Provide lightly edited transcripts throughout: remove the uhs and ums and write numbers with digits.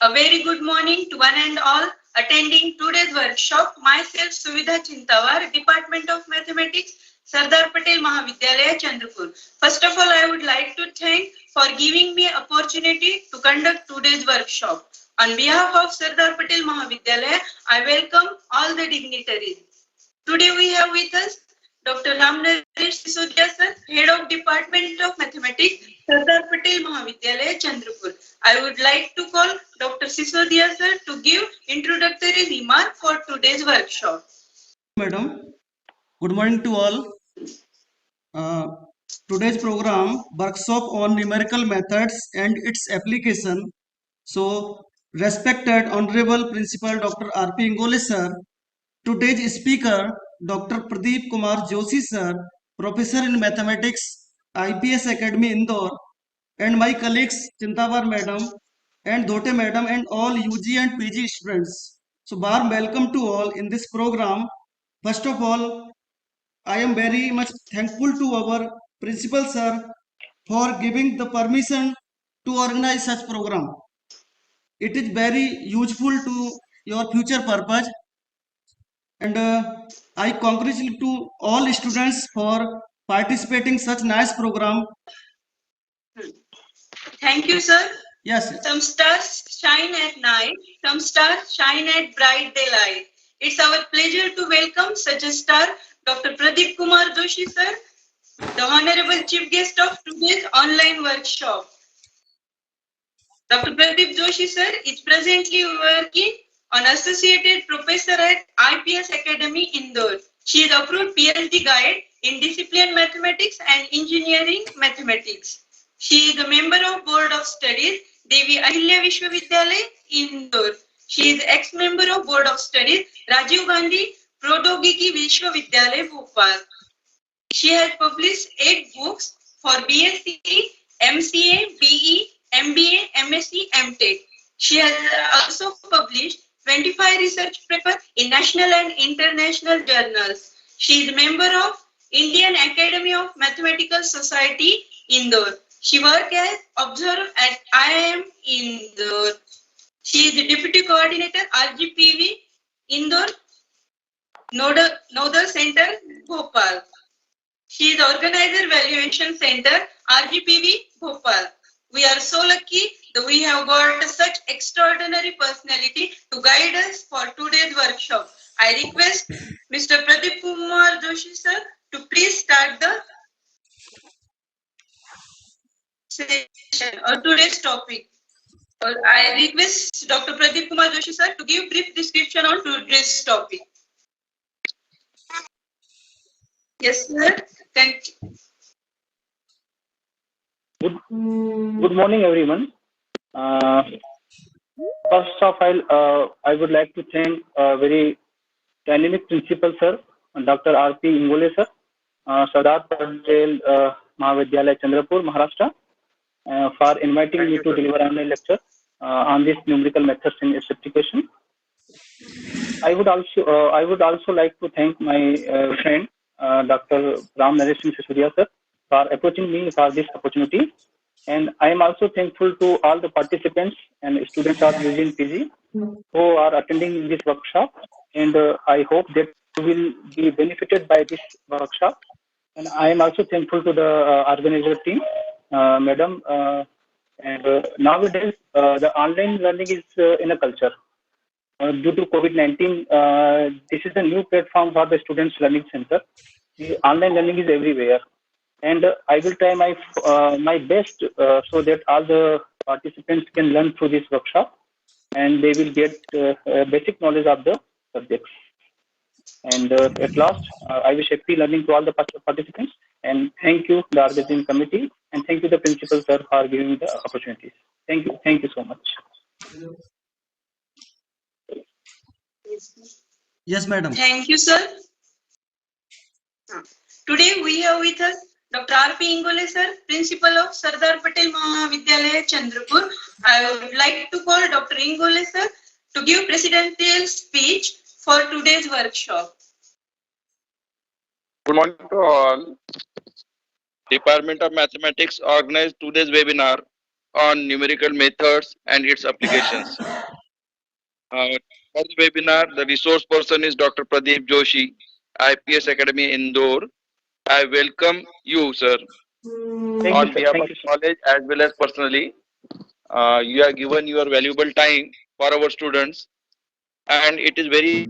A very good morning to one and all attending today's workshop. Myself, Suvidha Chintawar, Department of Mathematics, Sardar Patel Mahavidyalaya, Chandrapur. First of all, I would like to thank for giving me opportunity to conduct today's workshop. On behalf of Sardar Patel Mahavidyalaya, I welcome all the dignitaries. Today we have with us Dr. Ram Naresh Sisodia sir, Head of Department of Mathematics, Sardar Patel Mahavidyalaya, Chandrapur. I would like to call Dr. Sisodia sir to give introductory remark for today's workshop. Madam, good morning to all. Uh, Today's program workshop on numerical methods and its application. So, respected Honorable Principal Dr. R.P. Ingole sir, today's speaker Dr. Pradeep Kumar Joshi sir, Professor in Mathematics, IPS Academy Indore, and my colleagues Chintawar madam and Dhote madam and all UG and PG students. So, warm welcome to all in this program. First of all, I am very much thankful to our principal sir for giving the permission to organize such program. It is very useful to your future purpose, and I congratulate to all students for participating such nice program. Thank you, sir. Yes. Some stars shine at night, some stars shine at bright daylight. It's our pleasure to welcome such a star, Dr. Pradeep Kumar Joshi, sir, the Honorable Chief Guest of today's online workshop. Dr. Pradeep Joshi, sir, is presently working on Associated Professor at IPS Academy, Indore. She is approved PhD guide in discipline mathematics and engineering mathematics. She is a member of Board of Studies, Devi Ahilya Vishwavidyalaya, Indore. She is ex-member of Board of Studies, Rajiv Gandhi Pradyogiki Vishwavidyalaya, Bhopal. She has published 8 books for BSc, MCA, BE, MBA, MSc, MTech. She has also published 25 research papers in national and international journals. She is a member of Indian Academy of Mathematical Society, Indore. She works as observer at IIM Indore. She is the Deputy Coordinator, RGPV, Indore, Nodal Center, Bhopal. She is Organizer Valuation Center, RGPV, Bhopal. We are so lucky that we have got such extraordinary personality to guide us for today's workshop. I request Mr. Pradeep Kumar Joshi sir to please start the session or today's topic. I request Dr. Pradeep Kumar Joshi sir to give brief description on today's topic. Yes, sir. Thank you. Good morning, everyone. First of all, I would like to thank very dynamic principal sir, Dr. R.P. Ingole sir, Sardar Patel Mahavidyalaya, Chandrapur, Maharashtra, for inviting me to deliver online lecture on this numerical methods in its application. I would also like to thank my friend Dr. Ram Naresh Sisodia sir for approaching me for this opportunity. And I am also thankful to all the participants and students of UG and PG who are attending this workshop. And I hope that you will be benefited by this workshop. And I am also thankful to the organizer team, madam. And nowadays, the online learning is in a culture. Due to COVID-19, this is a new platform for the Students Learning Center. The online learning is everywhere. And I will try my best so that all the participants can learn through this workshop and they will get basic knowledge of the subjects. And at last, I wish happy learning to all the participants, and thank you the organizing committee, and thank you the principal sir for giving the opportunities. Thank you so much. Yes, madam. Thank you, sir. Today we have with us Dr. R.P. Ingole sir, Principal of Sardar Patel Mahavidyalaya, Chandrapur. I would like to call Dr. Ingole sir to give presidential speech for today's workshop. Good morning to all. Department of Mathematics organized today's webinar on numerical methods and its applications. For the webinar, the resource person is Dr. Pradeep Joshi, IPS Academy, Indore. I welcome you, sir, Thank on you, sir. behalf Thank of you, sir. college as well as personally. You have given your valuable time for our students, and it is very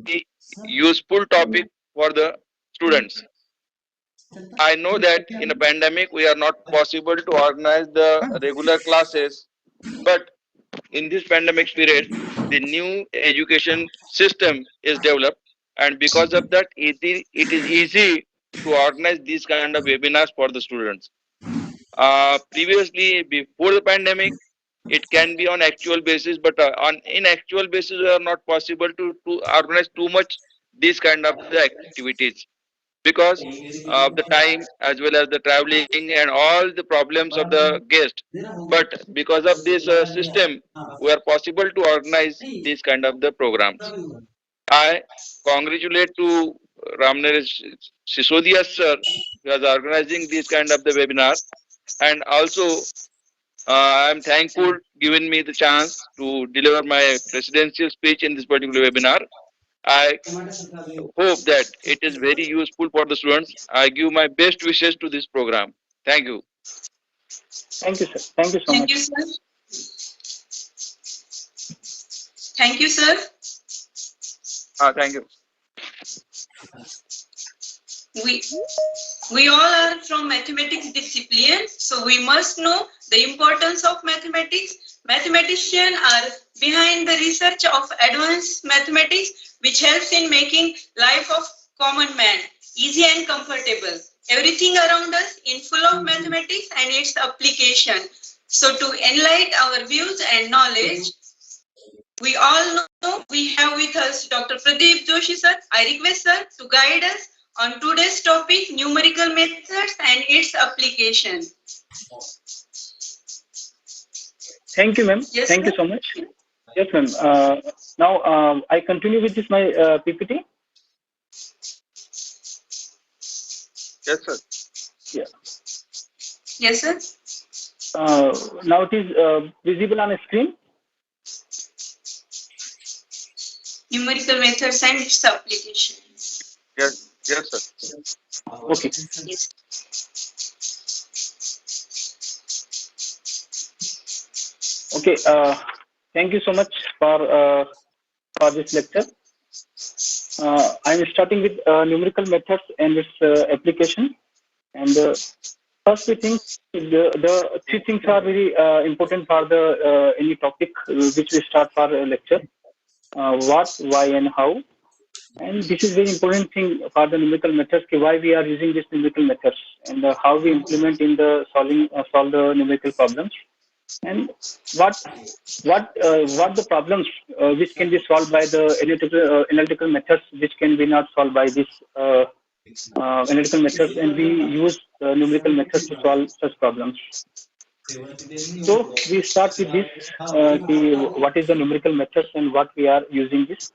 useful topic for the students. I know that in a pandemic we are not possible to organize the regular classes, but in this pandemic period, the new education system is developed, and because of that, it is easy to organize these kind of webinars for the students. Previously, before the pandemic, it can be on actual basis, but on in actual basis, we are not possible to organize too much these kind of the activities because of the time as well as the traveling and all the problems of the guest. But because of this system, we are possible to organize these kind of the programs. I congratulate to Ramnaresh Sisodia sir who is organizing this kind of the webinar, and also I am thankful giving me the chance to deliver my presidential speech in this particular webinar. I hope that it is very useful for the students. I give my best wishes to this program. Thank you. Thank you, sir. Thank you so Thank much. you, sir. Thank you, sir. Thank you. We all are from mathematics discipline, so we must know the importance of mathematics. Mathematicians are behind the research of advanced mathematics, which helps in making life of common man easy and comfortable. Everything around us is full of mathematics and its application. So to enlighten our views and knowledge, we all know we have with us Dr. Pradeep Joshi sir. I request sir to guide us on today's topic, numerical methods and its application. Thank you, ma'am. Yes, Thank you sir. so much. Yes, ma'am. Now I continue with this my PPT. Yes, sir. Yeah. Yes, sir. Now it is visible on a screen. Numerical methods and its application. Yes, yes, sir. Okay. Yes. Okay. Thank you so much for this lecture. I am starting with numerical methods and its application. And first, we think the three things are very important for the any topic which we start for a lecture. What, why, and how. And this is very important thing for the numerical methods. Why we are using these numerical methods and how we implement in the solve the numerical problems. And what the problems which can be solved by the analytical methods which can be not solved by this analytical methods, and we use numerical methods to solve such problems. So we start with this, what is the numerical methods and what we are using this.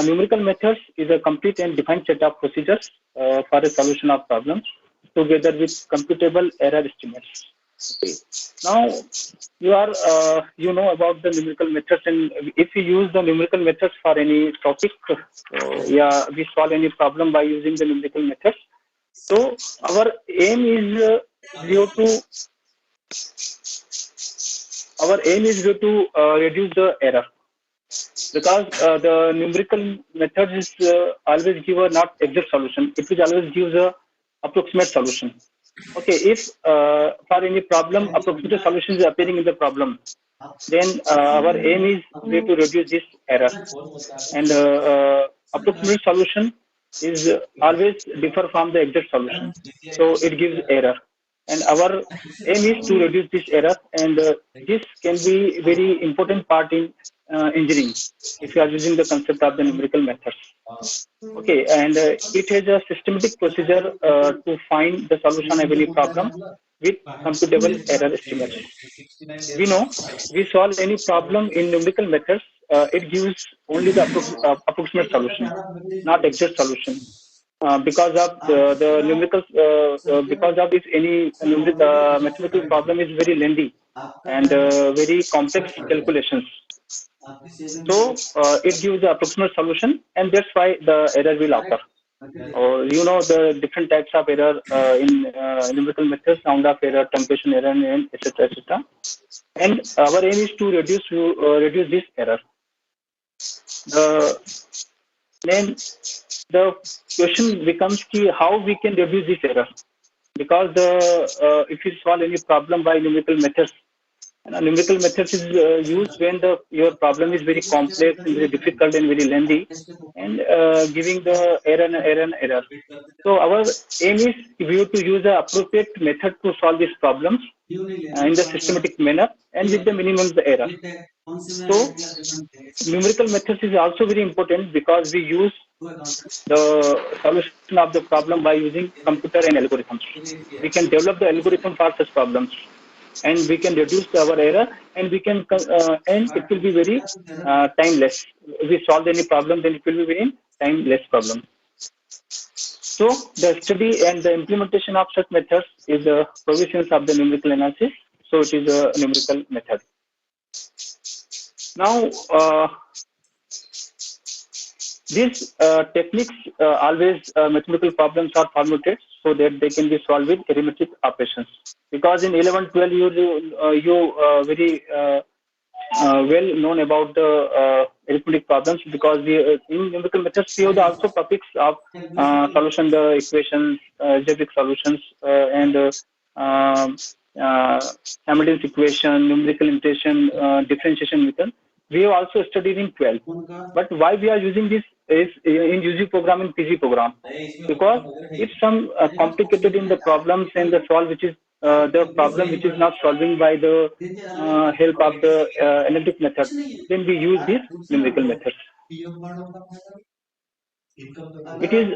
Numerical methods is a complete and defined set of procedures for the solution of problems together with computable error estimates. Okay. Now you know about the numerical methods, and if we use the numerical methods for any topic, we solve any problem by using the numerical methods. So our aim is to reduce the error, because the numerical methods is always give a not exact solution. It will always give a approximate solution. Okay, if for any problem approximate solution is appearing in the problem, then our aim is to reduce this error, and approximate solution is always differ from the exact solution, so it gives error, and our aim is to reduce this error, and this can be very important part in engineering if you are using the concept of the numerical methods. Okay, and it has a systematic procedure to find the solution of any problem with computable error estimates. We know we solve any problem in numerical methods, it gives only the approximate solution, not exact solution. because of the numerical, because of this any mathematical problem is very lengthy and very complex calculations. So it gives the approximate solution, and that's why the error will occur. Or the different types of error in numerical methods: round of error, truncation error, and etc. etc. And our aim is to reduce this error. Then the question becomes how we can reduce this error, because if you solve any problem by numerical methods, numerical methods is used when your problem is very complex and very difficult and very lengthy, and giving the error. So our aim is we have to use the appropriate method to solve these problems in the systematic manner and with the minimum error. So numerical methods is also very important because we use the solution of the problem by using computer and algorithms. We can develop the algorithm for such problems, and we can reduce our error, and we can and it will be very timeless. If we solve any problem, then it will be very timeless problem. So the study and the implementation of such methods is the provisions of the numerical analysis. So it is a numerical method. Now, these techniques always mathematical problems are formulated so that they can be solved with arithmetic operations. Because in 11-12 you very well known about the arithmetic problems, because in numerical methods we have also topics of solution, the equations, algebraic solutions, and simultaneous equation, numerical integration, differentiation method. We have also studied in 12. But why we are using this is in UG program and PG program, because if some complicated in the problems and the solve which is the problem which is not solving by the help of the analytic method, then we use this numerical methods. It is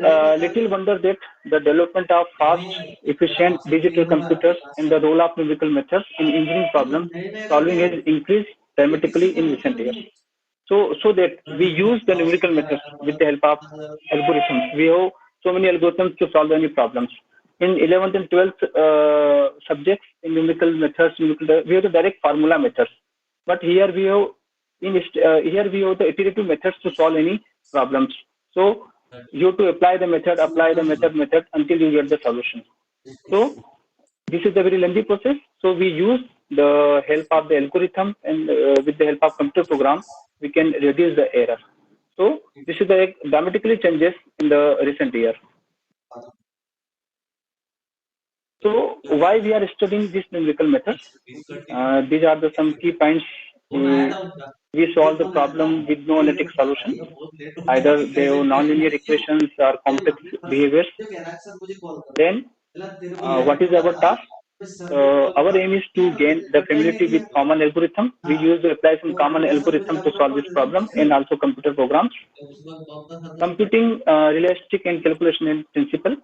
little wonder that the development of fast, efficient digital computers and the role of numerical methods in engineering problem solving has increased dramatically in recent years. So that we use the numerical methods with the help of algorithms. We have so many algorithms to solve any problems. In 11th and 12th subjects in numerical methods, we have the direct formula methods. But here we have the iterative methods to solve any problems. So you have to apply the method until you get the solution. So this is a very lengthy process. So we use the help of the algorithm, and with the help of computer program, we can reduce the error. So this is the dramatically changes in the recent year. So why we are studying this numerical methods? These are some key points. We solve the problem with no analytic solution. Either they have nonlinear equations or complex behaviors. Then what is our task? Our aim is to gain the familiarity with common algorithm. We use to apply some common algorithm to solve this problem, and also computer programs. Computing realistic and calculation in principle.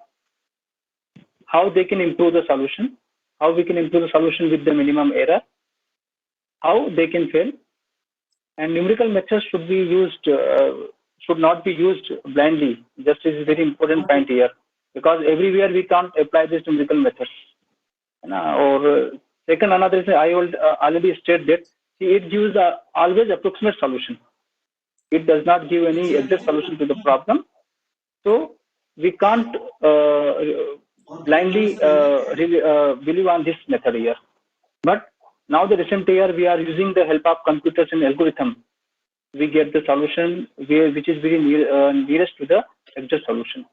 How they can improve the solution. How we can improve the solution with the minimum error. How they can fail. And numerical methods should be used, should not be used blindly. Just is a very important point here, because everywhere we can't apply these numerical methods. Or second, another is I already stated that it gives always approximate solution. It does not give any exact solution to the problem. So we can't blindly believe on this method here. But now the recent year we are using the help of computers and algorithm. We get the solution which is very nearest to the exact solution.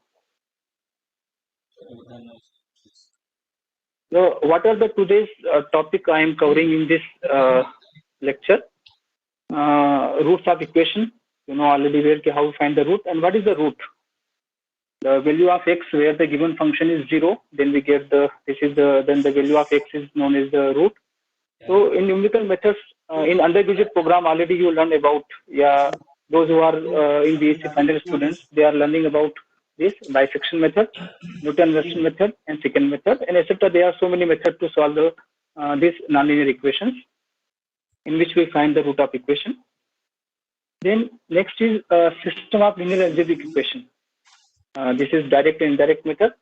So what are the today's topic I am covering in this lecture? Roots of equation. You know already how to find the root, and what is the root? The value of x where the given function is 0, then we get then the value of x is known as the root. So in numerical methods, in undergraduate program already you learn about, those who are in BSc final students, they are learning about this bisection method, Newton-Raphson method, and secant method, and etc. There are so many methods to solve these nonlinear equations, in which we find the root of equation. Then next is system of linear algebraic equation. This is direct and indirect method.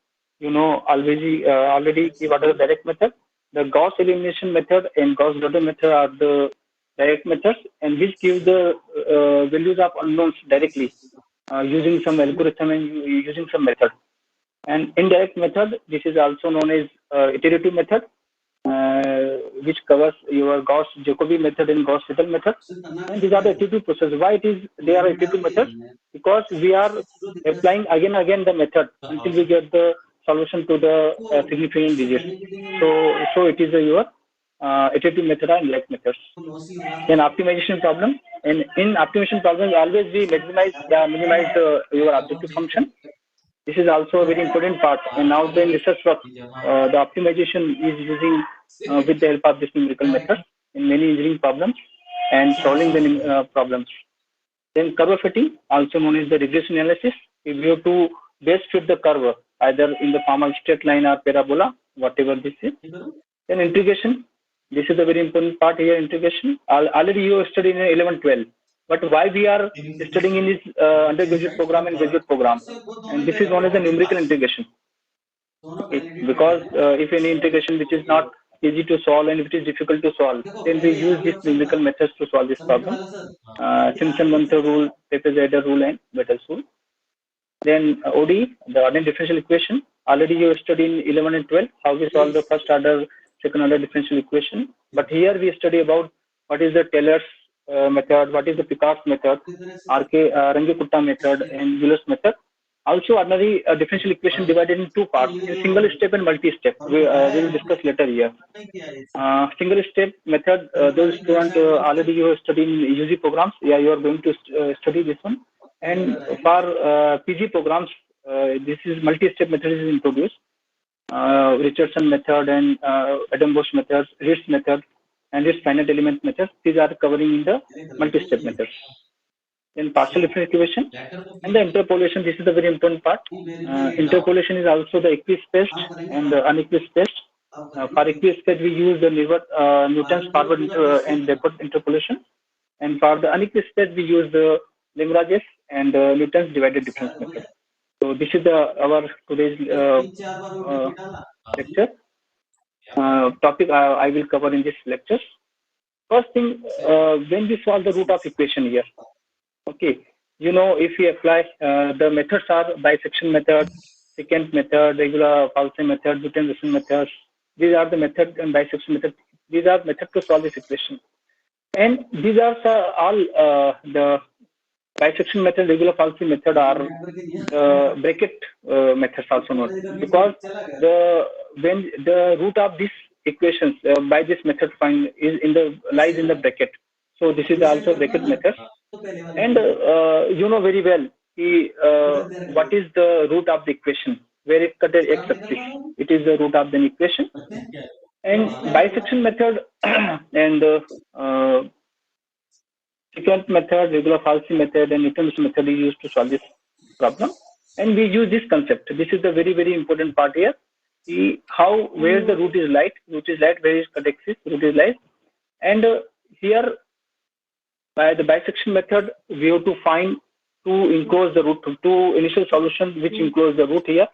You know already what are the direct method. The Gauss elimination method and Gauss-Jordan method are the direct methods, and which give the values of unknowns directly using some algorithm and using some method. And indirect method, this is also known as iterative method, which covers your Gauss-Jacobi method and Gauss-Seidel method. And these are the iterative processes. Why they are iterative methods? Because we are applying again and again the method until we get the solution to the significant digits. So it is your iterative method and indirect methods. Then optimization problem. And in optimization problem, always we minimize your objective function. This is also a very important part. And now the research work, the optimization is using with the help of this numerical method in many engineering problems and solving the problems. Then curve fitting, also known as the regression analysis. If you have to best fit the curve, either in the form of straight line or parabola, whatever this is. Then integration. This is a very important part here, integration. Already you studied in 11-12. But why we are studying in this undergraduate program and graduate program? And this is known as the numerical integration. Okay. Because if any integration which is not easy to solve and if it is difficult to solve, then we use these numerical methods to solve this problem. Simpson-Munther rule, Pepys-Adler rule, and Bettel's rule. Then ODE, the ordinary differential equation. Already you studied in 11 and 12 how we solve the first order, second order differential equation. But here we study about what is the Taylor's method, what is the Picard's method, Runge-Kutta method, and Euler's method. Also, ordinary differential equation divided in two parts, in single step and multi-step. We will discuss later here. Single step method, those students already you have studied in UG programs. Yeah, you are going to study this one. And for PG programs, this is multi-step method is introduced. Richardson method and Adam-Bosch methods, Ritz method, and its finite element methods. These are covering in the multi-step methods. Then partial differential equation and the interpolation. This is the very important part. Interpolation is also the equispaced and the unequispaced. For equispaced, we use the Newton's forward and backward interpolation, and for the unequispaced, we use the Lagrange's and Newton's divided difference method. So this is our today's lecture. Topic I will cover in this lecture. First thing, when we solve the root of equation here, okay, you know, if we apply the methods are bisection method, secant method, regular Paulsen method, Newton-Raphson methods. These are the method and bisection method. These are methods to solve this equation, and these are all the bisection method, regular Paulsen method are bracket methods also known, because when the root of these equations by this method find is lies in the bracket. So this is also bracket method, and you know very well what is the root of the equation, where it cut the x-axis. It is the root of the equation, and bisection method and secant method, regular Paulsen method, and Newton-Raphson method is used to solve this problem. And we use this concept. This is the very, very important part here. See where the root is light, where is cut axis, root is light. And here, by the bisection method, we have to find to enclose the root, two initial solutions which enclose the root here.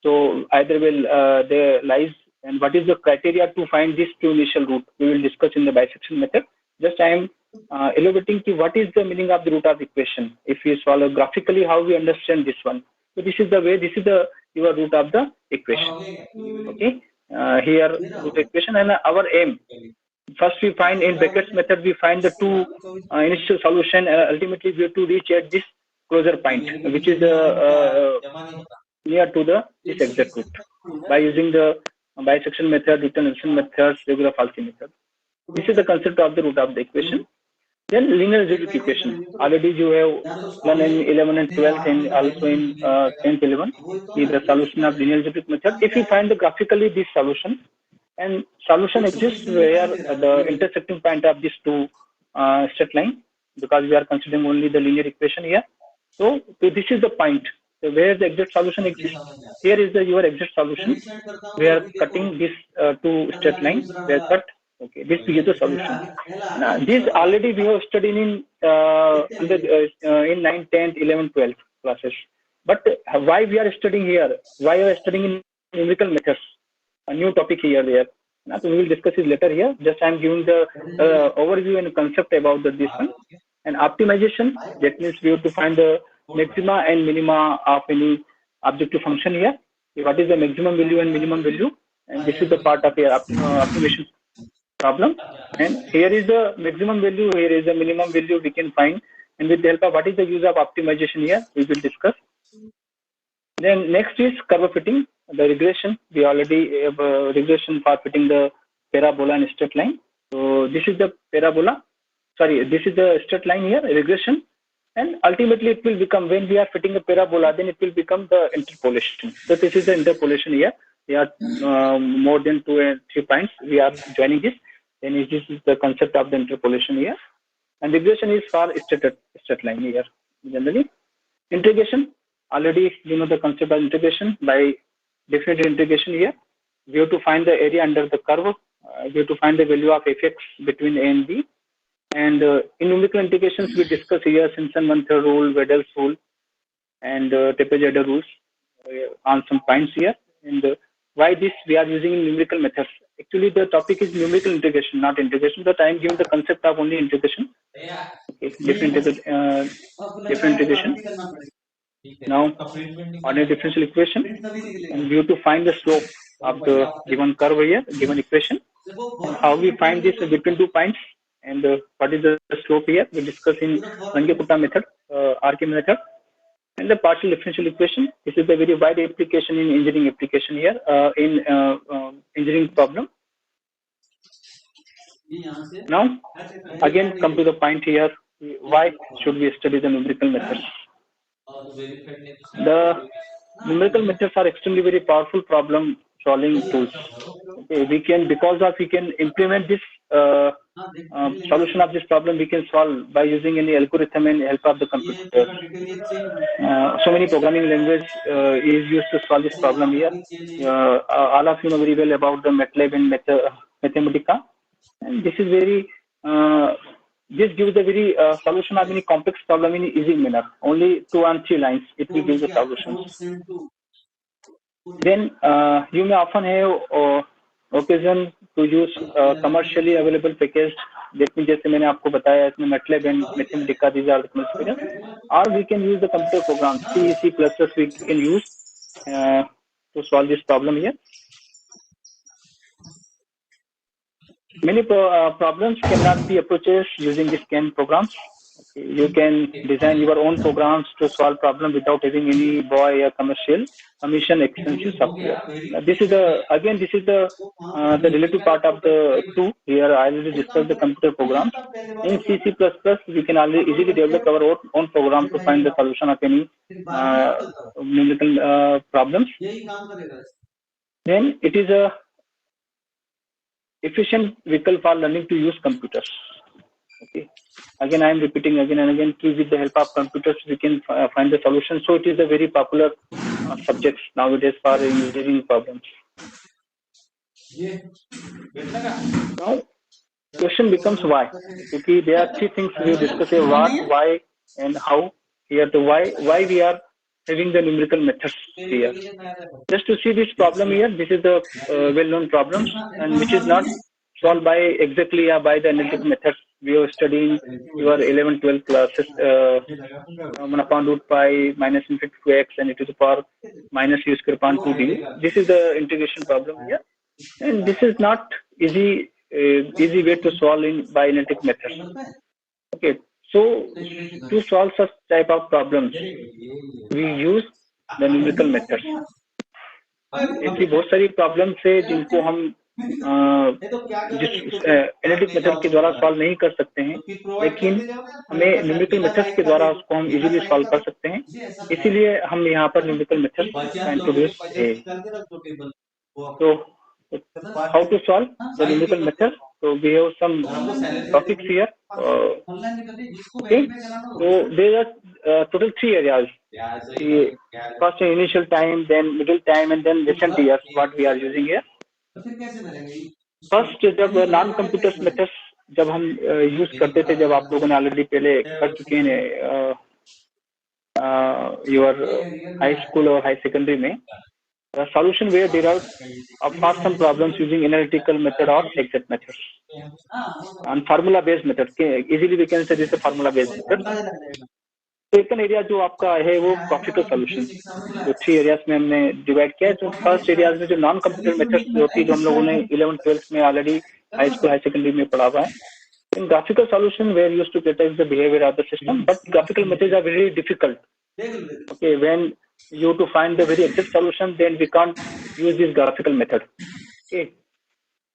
So either will there lies, and what is the criteria to find this two initial root, we will discuss in the bisection method. Just I am elaborating to what is the meaning of the root of equation. If we solve graphically, how we understand this one. So this is the way, this is your root of the equation. Okay, here root equation, and our aim. First we find in brackets method, we find the two initial solution, and ultimately we have to reach at this closure point, which is near to this exact root, by using the bisection method, Newton-Raphson methods, regular Paulsen method. This is the concept of the root of the equation. Then linear algebraic equation. Already you have learned in 11 and 12 and also in 10th 11 is the solution of linear algebraic method. If you find the graphically this solution, and solution exists where the intersecting point of these two straight line, because we are considering only the linear equation here. So this is the point where the exact solution exists. Here is your exact solution. We are cutting this two straight lines. We are cut. Okay, this is the solution. Now, this already we have studied in 9th, 10th, 11th, 12th classes. But why we are studying here? Why we are studying in numerical methods? A new topic here there. Now, so we will discuss it later here. Just I am giving the overview and concept about this one. And optimization, that means we have to find the maxima and minima of any objective function here. What is the maximum value and minimum value? And this is the part of your optimization problem. And here is the maximum value, here is the minimum value we can find. And with the help of what is the use of optimization here, we will discuss. Then next is curve fitting, the regression. We already have regression for fitting the parabola and straight line. So this is the parabola. Sorry, this is the straight line here, regression. And ultimately it will become, when we are fitting a parabola, then it will become the interpolation. So this is the interpolation here. We are more than 2 and 3 points. We are joining this. Then this is the concept of the interpolation here. And regression is for straight line here. Generally, integration. Already you know the concept of integration. By definite integration here, we have to find the area under the curve. We have to find the value of fx between a and b. And in numerical integrations, we discuss here Simpson-Manther rule, Wedel's rule, and Tepe-Zeder rules on some points here. And why this we are using in numerical methods? Actually, the topic is numerical integration, not integration. But I am giving the concept of only integration. Okay, different integration. Now, on a differential equation, and we have to find the slope of the given curve here, given equation. And how we find this between 2 points, and what is the slope here? We discuss in Runge-Kutta method, RK method, and the partial differential equation. This is a very wide application in engineering application here, in engineering problem. Now, again, come to the point here. Why should we study the numerical methods? The numerical methods are extremely very powerful problem solving tools. Okay, we can implement this solution of this problem. We can solve by using any algorithm and help of the computer. So many programming language is used to solve this problem here. All of you know very well about the MATLAB and Mathematica, and this is very this gives the very solution of any complex problem in easy manner. Only 2 and 3 lines, it will give the solution. Then you may often have occasion to use commercially available package. That means जैसे मैंने आपको बताया इसमें MATLAB and Mathematica, these are the experience. Or we can use the computer program C, C++ we can use to solve this problem here. Many problems cannot be approached using these CAN programs. Okay. You can design your own programs to solve problems without having any BOI or commission expensive software. This is the relative part of the two. Here I already discussed the computer programs. In C, C++, we can easily develop our own program to find the solution of any numerical problems. Then it is a efficient vehicle for learning to use computers. Okay. Again, I am repeating again and again. With the help of computers, we can find the solution. So it is a very popular subject nowadays for engineering problems. Now, question becomes why. Okay, there are 3 things we discuss here: what, why, and how. Here, the why we are having the numerical methods here. Just to see this problem here, this is the well-known problem, and which is not solved by exactly by the analytic methods. We are studying your 11, 12 classes, 1 upon root pi minus infinity to x and e to the power minus u square upon 2d. This is the integration problem here, and this is not easy way to solve by analytic methods. Okay, so to solve such type of problems, we use the numerical methods. ऐसी बहुत सारी problems है जिनको हम analytic method के द्वारा solve नहीं कर सकते हैं, लेकिन हमें न्यूमेरिकल मेथड्स के द्वारा उसको हम इजीली सॉल्व कर सकते हैं. इसीलिए हम यहाँ पर न्यूमेरिकल मेथड्स इंट्रोड्यूस है. So how to solve the numerical method? So we have some topics here. Okay. So there are total 3 areas. First initial time, then middle time, and then recent years. What we are using here. First, जब non computers methods जब हम use करते थे, जब आप लोगों ने already पहले कर चुके हैं your high school or high secondary में the solution were derived for some problems using analytical method or exact methods and formula based method. Easily we can say this is a formula based method. Second area जो आपका है वो graphical solution, जो 3 areas में हमने divide किया है. जो फर्स्ट एरियाज में जो नॉन कंप्यूटर मेथड्स होती है, जो हम लोगों ने 11th-12th में already high school high secondary में पढ़ा हुआ है. In graphical solution, we are used to categorize the behavior of the system, but graphical methods are very difficult. Okay, when you to find the very exact solution, then we can't use this graphical method. Okay,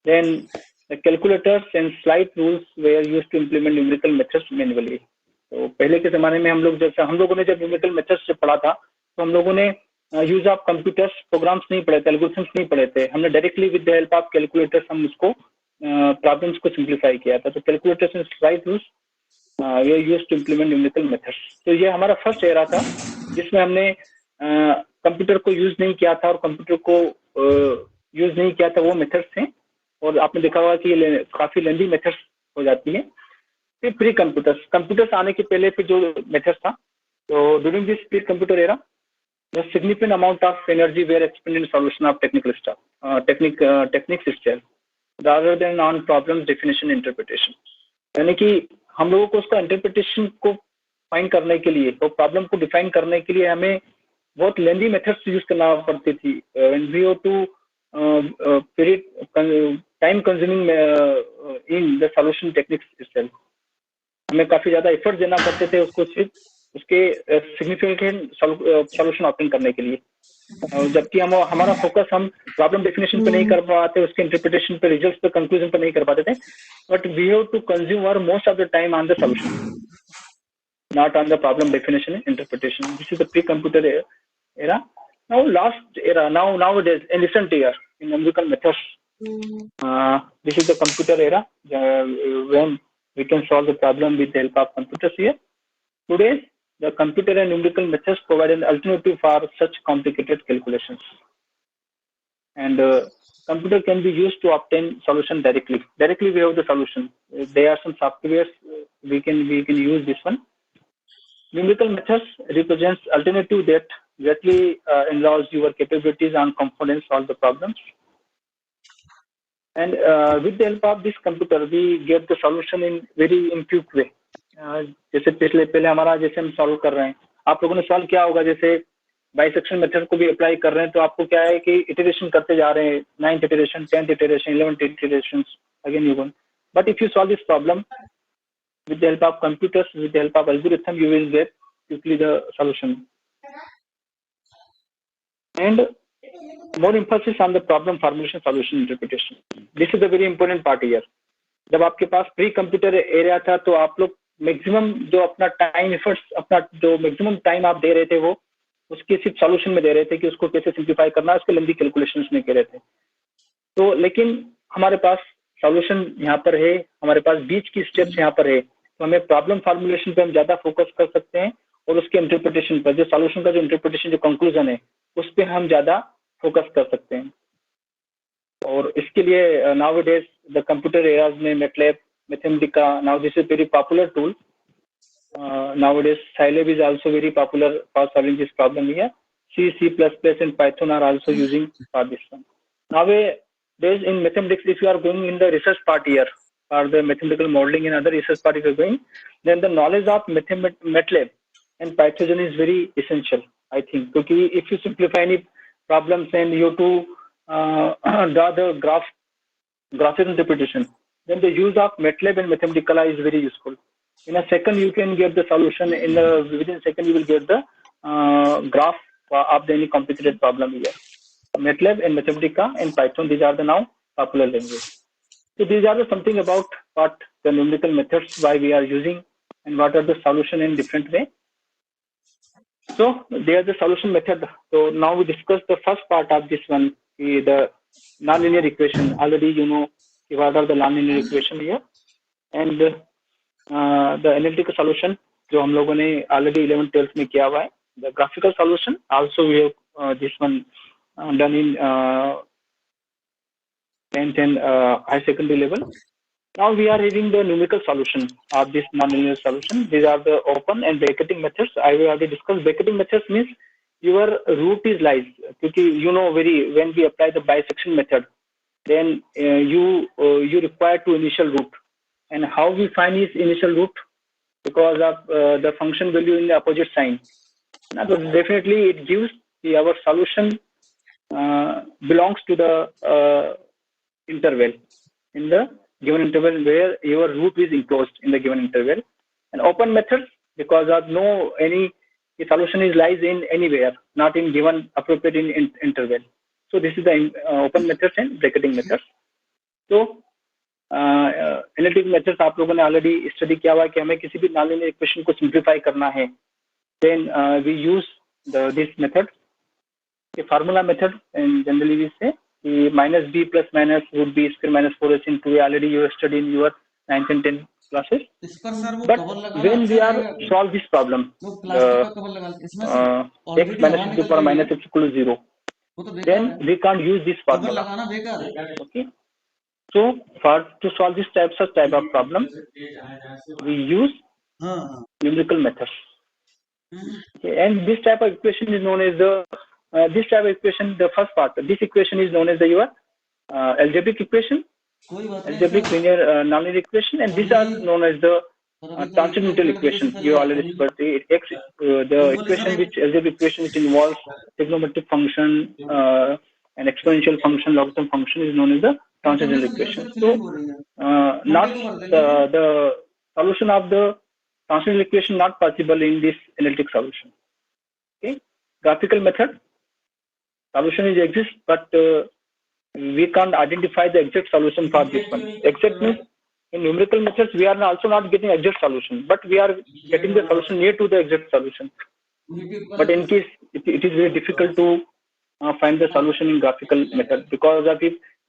then the calculators and slide rules were used to implement numerical methods manually. तो पहले के जमाने में हम लोगों ने जब numerical methods से पढ़ा था, तो हम लोगों ने यूज ऑफ कंप्यूटर्स प्रोग्राम्स नहीं पढ़े थे, एल्गोरिथम्स नहीं पढ़े थे. हमने directly with the help of calculators हम उसको प्रॉब्लम्स को सिंप्लीफाई किया था. तो calculators and slide rules we are used to implement numerical methods. तो ये हमारा फर्स्ट एरा था जिसमें हमने कंप्यूटर को यूज नहीं किया था, और कंप्यूटर को यूज नहीं किया था वो मेथड्स थे. और आपने देखा होगा कि ये काफी लेंदी मेथड्स हो जाती है. फिर प्री कंप्यूटर्स आने के पहले फिर जो मेथड्स था, तो during this pre computer era the significant amount of energy were expended in solution of techniques itself rather than on problems definition interpretation. यानी कि हम लोगों को उसका इंटरप्रिटेशन को फाइंड करने के लिए, तो प्रॉब्लम को डिफाइन करने के लिए हमें बहुत लेंदी मेथड्स यूज करना पड़ती थी. When we have to time consuming in the solution techniques itself. हमें काफी ज्यादा एफर्ट देना पड़ते थे उसको सिर्फ उसके सिग्निफिकेंट सॉल्यूशन ऑप्टेन करने के लिए. जबकि हमारा फोकस हम प्रॉब्लम डेफिनेशन पे नहीं कर पाते, उसके इंटरप्रिटेशन पे, रिजल्ट्स पे, कंक्लूजन पे नहीं कर पाते थे. But we have to consume our most of the time on the solution, not on the problem definition and interpretation. This is the pre computer era. Now last era, nowadays in recent year in numerical methods, this is the computer era when we can solve the problem with the help of computers here. Today, the computer and numerical methods provide an alternative for such complicated calculations. And computer can be used to obtain solution directly. Directly we have the solution. There are some softwares we can use this one. Numerical methods represents alternative that greatly enlarge your capabilities and confidence solve the problems. And with the help of this computer, we get the solution in very quick way. जैसे पहले हमारा जैसे हम solve कर रहे हैं, आप लोगों ने सॉल्व किया होगा, जैसे बाइसेक्शन मेथड को भी अप्लाई कर रहे हैं, तो आपको क्या है कि इटरेशन करते जा रहे हैं, 9th iteration, 10th iteration, 11th iterations, again you going. But if you solve this problem with the help of computers, with the help of algorithm, you will get quickly the solution. And more emphasis on the problem formulation, solution interpretation. This is a very important part here. जब आपके पास pre computer area था, तो आप लोग maximum जो अपना time efforts, अपना जो मैक्सिमम टाइम आप दे रहे थे, वो उसके सिर्फ सॉल्यूशन में दे रहे थे कि उसको कैसे सिंप्लीफाई करना है, उसके लंबी कैलकुलेशंस में कर रहे थे. तो लेकिन हमारे पास सॉल्यूशन यहाँ पर है, हमारे पास बीच की स्टेप्स यहाँ पर है, तो हमें प्रॉब्लम फॉर्मुलेशन पे हम ज्यादा फोकस कर सकते हैं, और उसके इंटरप्रिटेशन पर, जो सॉल्यूशन का जो इंटरप्रिटेशन, जो कंक्लूजन है, उस पर हम ज्यादा फोकस कर सकते हैं. और इसके लिए nowadays the computer eras में MATLAB, Mathematica, now this is very popular tool. Nowadays Scilab is also very popular for solving this problem here. C, C++ and Python are also using for this one. Nowadays in mathematics, if you are going in the research part here, or the mathematical modeling and other research part if you are going, then the knowledge of MATLAB and Python is very essential, I think. Because if you simplify any problems and you to draw the graphical interpretation, then the use of MATLAB and Mathematica is very useful. In a second, you can get the solution. Within a second, you will get the graph of any complicated problem here. MATLAB and Mathematica and Python, these are the now popular languages. So these are the something about what the numerical methods, why we are using, and what are the solution in different way. So they are the solution method. So now we discuss the first part of this one, the nonlinear equation. Already you know what are the nonlinear equation here, and the analytical solution जो हम लोगों ने already 11th 12th में किया हुआ है. The graphical solution also we have this one done in 10th and high secondary level. Now we are having the numerical solution of this nonlinear solution. These are the open and bracketing methods. I will already discuss. Bracketing methods means your root is lies. Because when we apply the bisection method, then you require to initial root. And how we find this initial root? Because of the function value in the opposite sign. Now, definitely it gives our solution belongs to the interval in the given interval where your root is enclosed in the given interval. And open methods, because of the solution is lies in anywhere, not in given appropriate interval. So this is the open methods and bracketing methods. So analytic methods आप लोगों ने already study किया हुआ है कि हमें किसी भी नॉनलाइनर इक्वेशन को सिंप्लीफाई करना है, then we use this method, the formula method, and generally we say minus b plus minus root b square minus 4h into a. Already you studied in your 9th and 10th classes. But when we are solve this problem, x minus to the power minus x equal to 0, then we can't use this formula. Okay. So to solve this such type of problem, we use numerical methods. Okay. And this type of equation is known as the first part. This equation is known as your algebraic equation, algebraic linear nonlinear equation, and these are known as the transcendental equation. You already discussed the equation algebraic equation which involves trigonometric function, an exponential function, logarithm function is known as the transcendental equation. So not the solution of the transcendental equation not possible in this analytic solution. Okay, graphical method. Solution exists, but we can't identify the exact solution for this one. Exact means in numerical methods we are also not getting exact solution, but we are getting the solution near to the exact solution. But in case it is very difficult to find the solution in graphical method, because of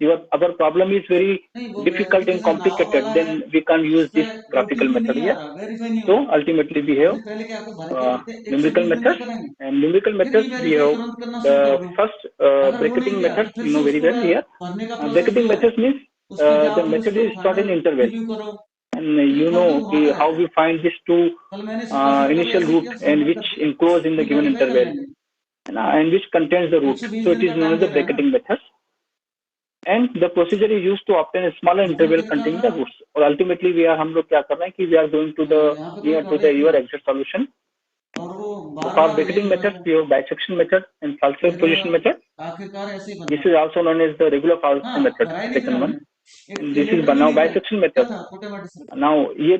if our problem is very difficult and complicated, then we can't use this graphical method here. So ultimately we have numerical methods, and numerical methods we have the first bracketing method, very well here. Bracketing methods means the method is stored in interval, and how we find these two initial root and which enclose in the given interval, and which contains the root. So it is known as the bracketing methods. And the procedure is used to obtain a smaller interval containing the roots. Or ultimately we are we are going to your exact solution. For bracketing methods, we have bisection method and false position method. This is also known as the regular false method, second one. And this is now bisection method. Now ये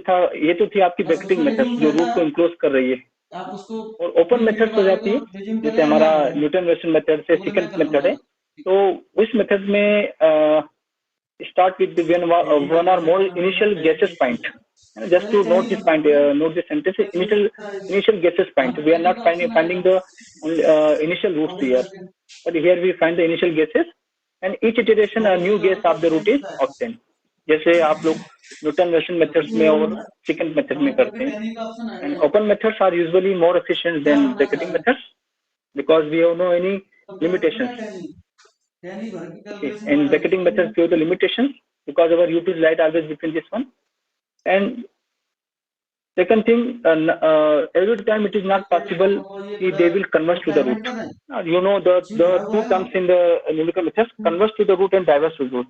तो थी आपकी bracketing method जो root को enclose कर रही है. और open method हो जाती है जैसे हमारा Newton-Raphson method से secant method है. तो उस मेथड में start with one or more initial guesses point. Just to note this point, note this sentence. Initial guesses point. We are not finding the initial roots here, but here we find the initial guesses, and each iteration a new guess of the root is obtained. जैसे आप लोग Newton-Raphson methods में और secant method में करते हैं. And open methods are usually more efficient than bracketing methods because we have no any limitations. Okay. And bracketing methods give the limitations because our root is light always between this one. And second thing, every time it is not possible, they will converge to the root. The two terms in the numerical methods, converge to the root and diverge to the root.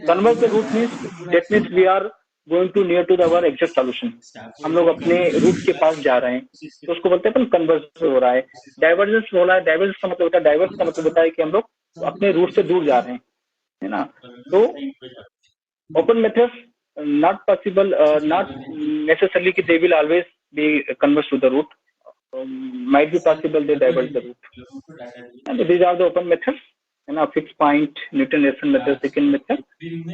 Converge the root means that means we are going to near to our exact solution. हम लोग अपने root के पास जा रहे हैं, तो उसको बोलते हैं converge हो रहा है. Divergence हो रहा है. Divergence का मतलब होता है, diverge का मतलब होता है कि हम लोग अपने रूट से दूर जा रहे हैं, है ना. तो open methods not possible, not necessarily कि they will always be converged to the root. Might be possible they diverge the root. And these are the open methods, fixed point, Newton-Raphson method, secant method,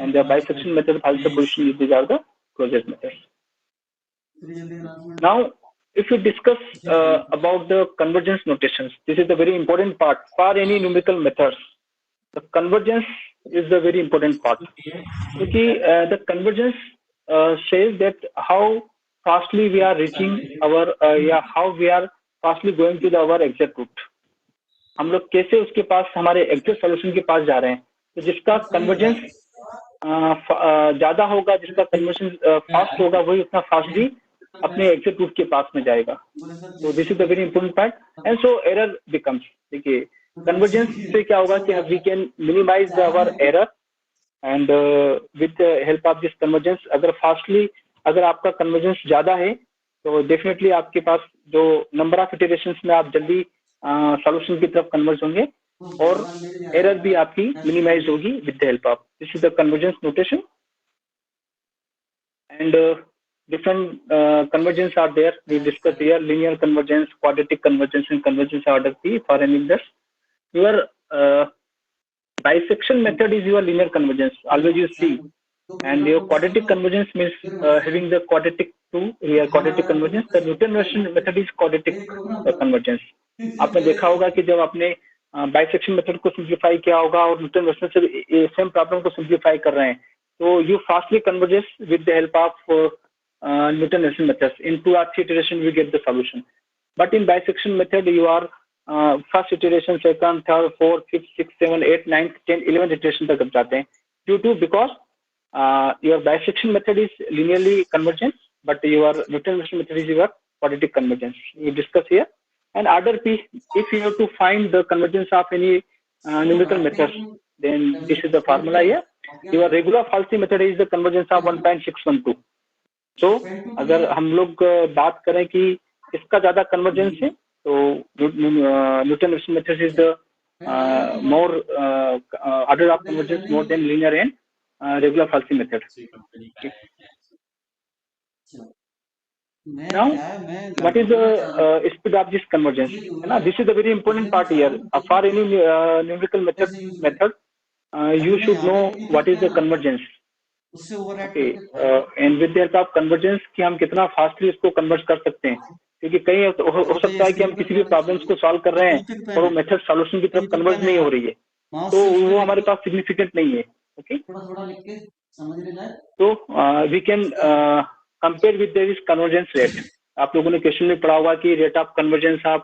and the bisection method, false position. These are the closest methods. Now, if we discuss about the convergence notations, this is the very important part for any numerical methods. The convergence is the very important part. Okay, the convergence says that how fastly we are reaching our, how we are fastly going to our exact root. हम लोग कैसे उसके पास हमारे exact solution के पास जा रहे हैं. तो जिसका convergence ज्यादा होगा, जिसका कन्वर्जन फास्ट होगा, वही उतना फास्टली अपने एग्जिट रूट के पास में जाएगा. So this is the very important part, and so error becomes, देखिए कन्वर्जेंस से क्या होगा कि we can minimize our error, and with the help of this convergence, अगर आपका कन्वर्जेंस ज्यादा है तो डेफिनेटली आपके पास जो नंबर ऑफ इटरेशंस में आप जल्दी सॉल्यूशन की तरफ कन्वर्ज होंगे और एरर भी आपकी मिनिमाइज होगी with the help of this is the convergence notation. And different convergence are there. We discussed here linear convergence, quadratic convergence, and convergence order P for any of this. Your bisection method is your linear convergence. Always you see, and your quadratic convergence means having the quadratic two here quadratic convergence. The Newton-Raphson method is quadratic convergence. आपने देखा होगा कि जब आपने bisection method को simplify किया होगा और न्यूटन-रैप्सन से सेम प्रॉब्लम को सिंप्लीफाई कर रहे हैं, तो you fastly converges with the help of Newton-Raphson methods. In 2 or 3 iterations, we get the solution. But in bisection method, you are first iteration, second, third, fourth, fifth, sixth, seventh, eighth, ninth, 10th, 11th iteration तक जाते हैं. Due to because your bisection method is linearly convergent, but your Newton-Raphson method is your quadratic convergence. We discuss here. And order P, if you have to find the convergence of any numerical methods, then this is the formula here. Your regular falsy method is the convergence of 1.612. तो अगर हम लोग बात करें कि इसका ज्यादा convergence है तो Newton Raphson method is the more order of convergence more than linear and regular falsi method. Now what is the speed of this convergence? This is the very important part here. For any numerical method you should know what is the convergence. And with the help of convergence कि हम कितना fastly इसको converge कर सकते हैं, क्योंकि कहीं हो सकता है कि हम किसी भी प्रॉब्लम्स को सॉल्व कर रहे हैं और वो मेथड सॉल्यूशन की तरफ कन्वर्ज नहीं हो रही है, तो वो हमारे पास सिग्निफिकेंट नहीं है. ओके, तो we can compare with this convergence rate. आप लोगों ने क्वेश्चन में पढ़ा हुआ कि rate of convergence of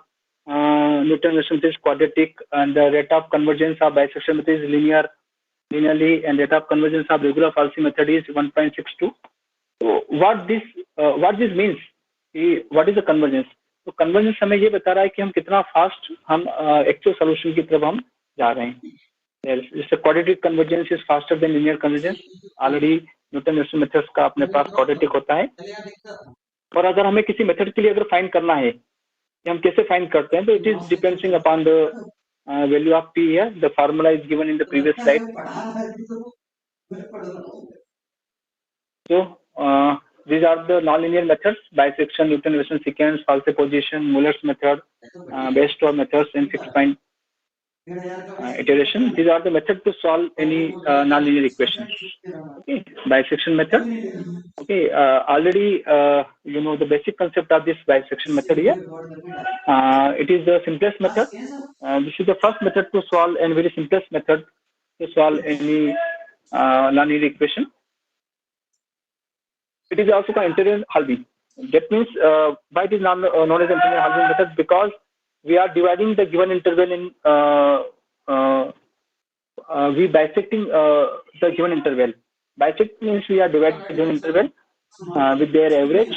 Newton Raphson is quadratic and the rate of convergence of bisection method is linearly, and rate of convergence of regular falsy method is 1.62. So what this means, what is the convergence? तो convergence हमें ये बता रहा है कि हम कितना fast हम एक्चुअल सॉल्यूशन की तरफ हम जा रहे हैं. जैसे quadratic convergence is faster than linear convergence. Already Newton-Raphson methods का अपने पास quadratic होता है. और अगर हमें किसी मेथड के लिए अगर फाइंड करना है कि हम कैसे फाइंड करते हैं, तो it is depending upon the value of P here. The formula is given in the previous slide. So these are the nonlinear methods: bisection, Newton-Raphson sequence, false position, Muller's method, Best-Stor methods, and fixed point iteration. These are the methods to solve any nonlinear equation. Okay, bisection method. Okay, already you know the basic concept of this bisection method here. It is the simplest method. This is the first method to solve and very simplest method to solve any nonlinear equation. It is also called integral halving. That means why it is known as integral halving method, because we are dividing the given interval in we bisecting the given interval. Bisect means we are dividing the given interval with their average,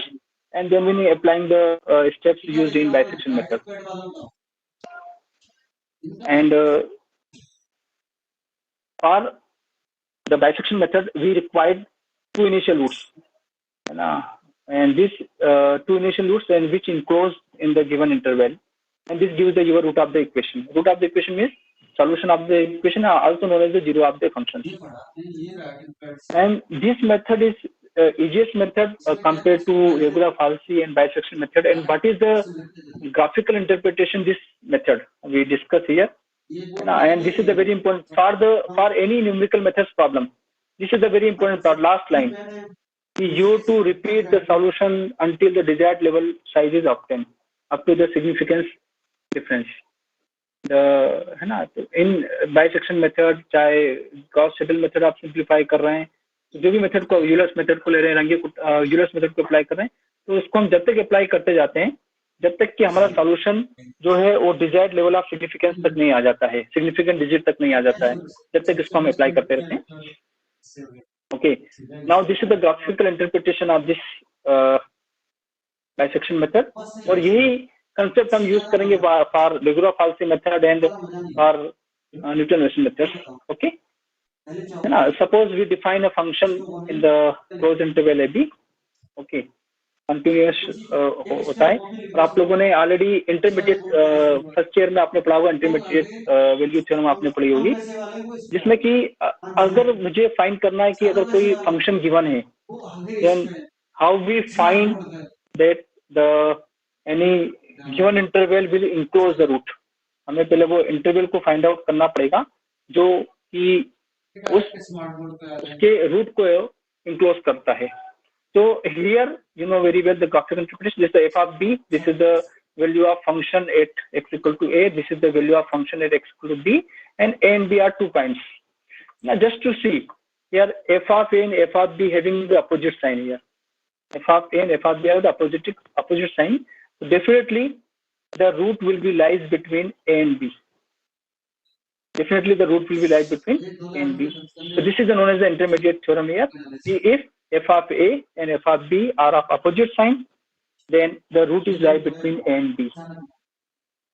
and then we are applying the steps used in bisection method. And for the bisection method, we required 2 initial roots, and these 2 initial roots, and which enclosed in the given interval, and this gives the your root of the equation. Root of the equation means solution of the equation, also known as the zero of the function. And this method is easiest method compared to regular falsy and bisection method. And what is the graphical interpretation this method we discuss here, and this is the very important for any numerical methods problem. This is the very important part. Last line, you to repeat the solution until the desired level size is obtained up to the significance difference. है ना, इन bisection method चाहे Gauss saddle method आप simplify कर रहे हैं, जो भी method को यूलर्स मेथड को ले रहे हैं, रंगे यूलर्स मेथड को अप्लाई कर रहे हैं, तो इसको हम जब तक अप्लाई करते जाते हैं जब तक कि हमारा सॉल्यूशन जो है वो डिजायर्ड लेवल ऑफ सिग्निफिकेंस तक नहीं आ जाता है, सिग्निफिकेंट डिजिट तक नहीं आ जाता है, जब तक इसको हम अप्लाई करते रहते हैं. Okay, now this is the graphical interpretation of this bisection method, और यही concept हम use करेंगे for Laguerre-Falsy method and for Newton-Raphson method. Okay, now suppose we define a function in the closed interval AB. Okay, continuous होता है, और आप लोगों ने ऑलरेडी इंटरमीडिएट फर्स्ट ईयर में आपने पढ़ा हुआ इंटरमीडिएट वैल्यू थ्योरम आपने पढ़ी होगी, जिसमें कि अगर मुझे फाइंड करना है कि अगर कोई फंक्शन गिवन है, then how we find that the any given interval will enclose the root. हमें पहले वो इंटरवल को फाइंड आउट करना पड़ेगा जो कि उसके रूट को इंक्लोज करता है. So here, you know very well the graphical interpretation. This is the f of b. This is the value of function at x equal to a. This is the value of function at x equal to b. And a and b are 2 points. Now just to see, here f of a and f of b having the opposite sign here. F of a and f of b have the opposite sign. So definitely the root will be lies between a and b. Definitely the root will be lies between a and b. So this is known as the intermediate theorem here. If f of a and f of b are of opposite sign, then the root is lie between a and b.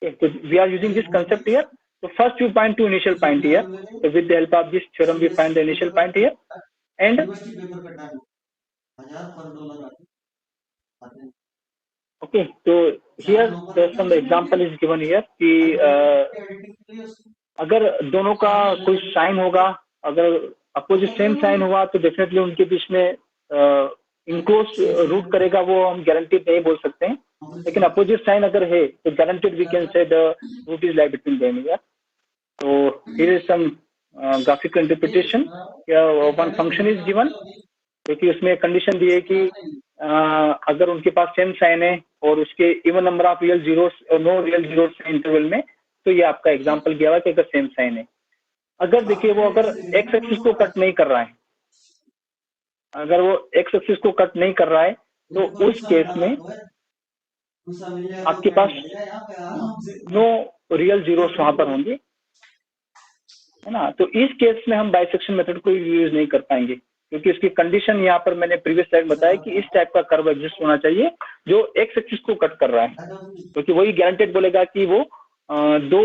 Okay, so we are using this concept here. So first we find two initial point here. So with the help of this theorem we find the initial point here, and okay, so here some example is given here कि अगर दोनों का कोई sign होगा, अगर opposite same sign हुआ तो definitely उनके बीच में इनक्लोज रूट करेगा, वो हम गारंटीड नहीं बोल सकते हैं, लेकिन अपोजिट साइन अगर है तो guaranteed we can say the root is lie between them here. तो here is some graphical interpretation. One function is given, क्योंकि उसमें कंडीशन दी है कि अगर उनके पास सेम साइन है और उसके even number of real zeros और नो रियल जीरोस इंटरवल में, तो ये आपका एग्जांपल गया हुआ कि अगर सेम साइन है. अगर देखिए वो अगर एक्स एक्सिस को कट नहीं कर रहा है, अगर वो एक्स एक्सिस को कट नहीं कर रहा है, तो उस केस में आपके पास नो रियल जीरोस वहां पर होंगे, है ना. तो इस केस में हम बाइसेक्शन मेथड को यूज नहीं कर पाएंगे, क्योंकि इसकी कंडीशन यहाँ पर मैंने प्रीवियस स्लाइड बताया कि इस टाइप का कर्व एग्जिस्ट होना चाहिए जो एक्स एक्सिस को कट कर रहा है, क्योंकि वही गारंटेड बोलेगा कि वो दो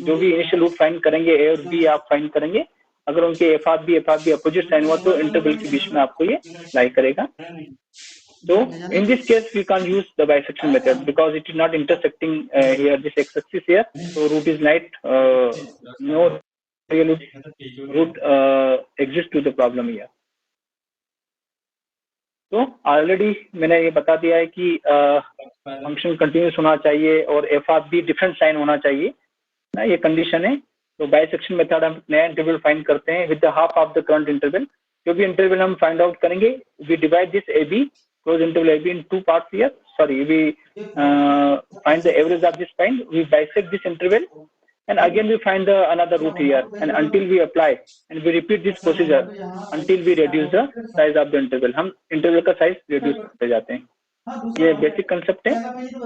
जो भी इनिशियल रूट फाइंड करेंगे ए और बी आप फाइंड करेंगे, अगर उनके f of B opposite sign हुआ तो इंटरवल के बीच में आपको ये लाई करेगा. So in this case we can't use the bisection method because it is not intersecting here this x axis here, so root is not no real root exists to the problem here. तो already मैंने ये बता दिया है कि function continuous होना चाहिए और f of b different sign होना चाहिए ना, ये कंडीशन है. तो बाइसेक्शन मेथड हम नया इंटरवल फाइंड करते हैं with the half of the current interval. जो भी इंटरवल हम फाइंड आउट करेंगे, we divide this a b closed interval AB in two parts here. Sorry, we find the average of this point. We bisect this interval, and again we find the another root here. And until we apply, and we repeat this procedure until we reduce the size of the interval. हम interval का size reduce करते जाते हैं. ये basic concept है.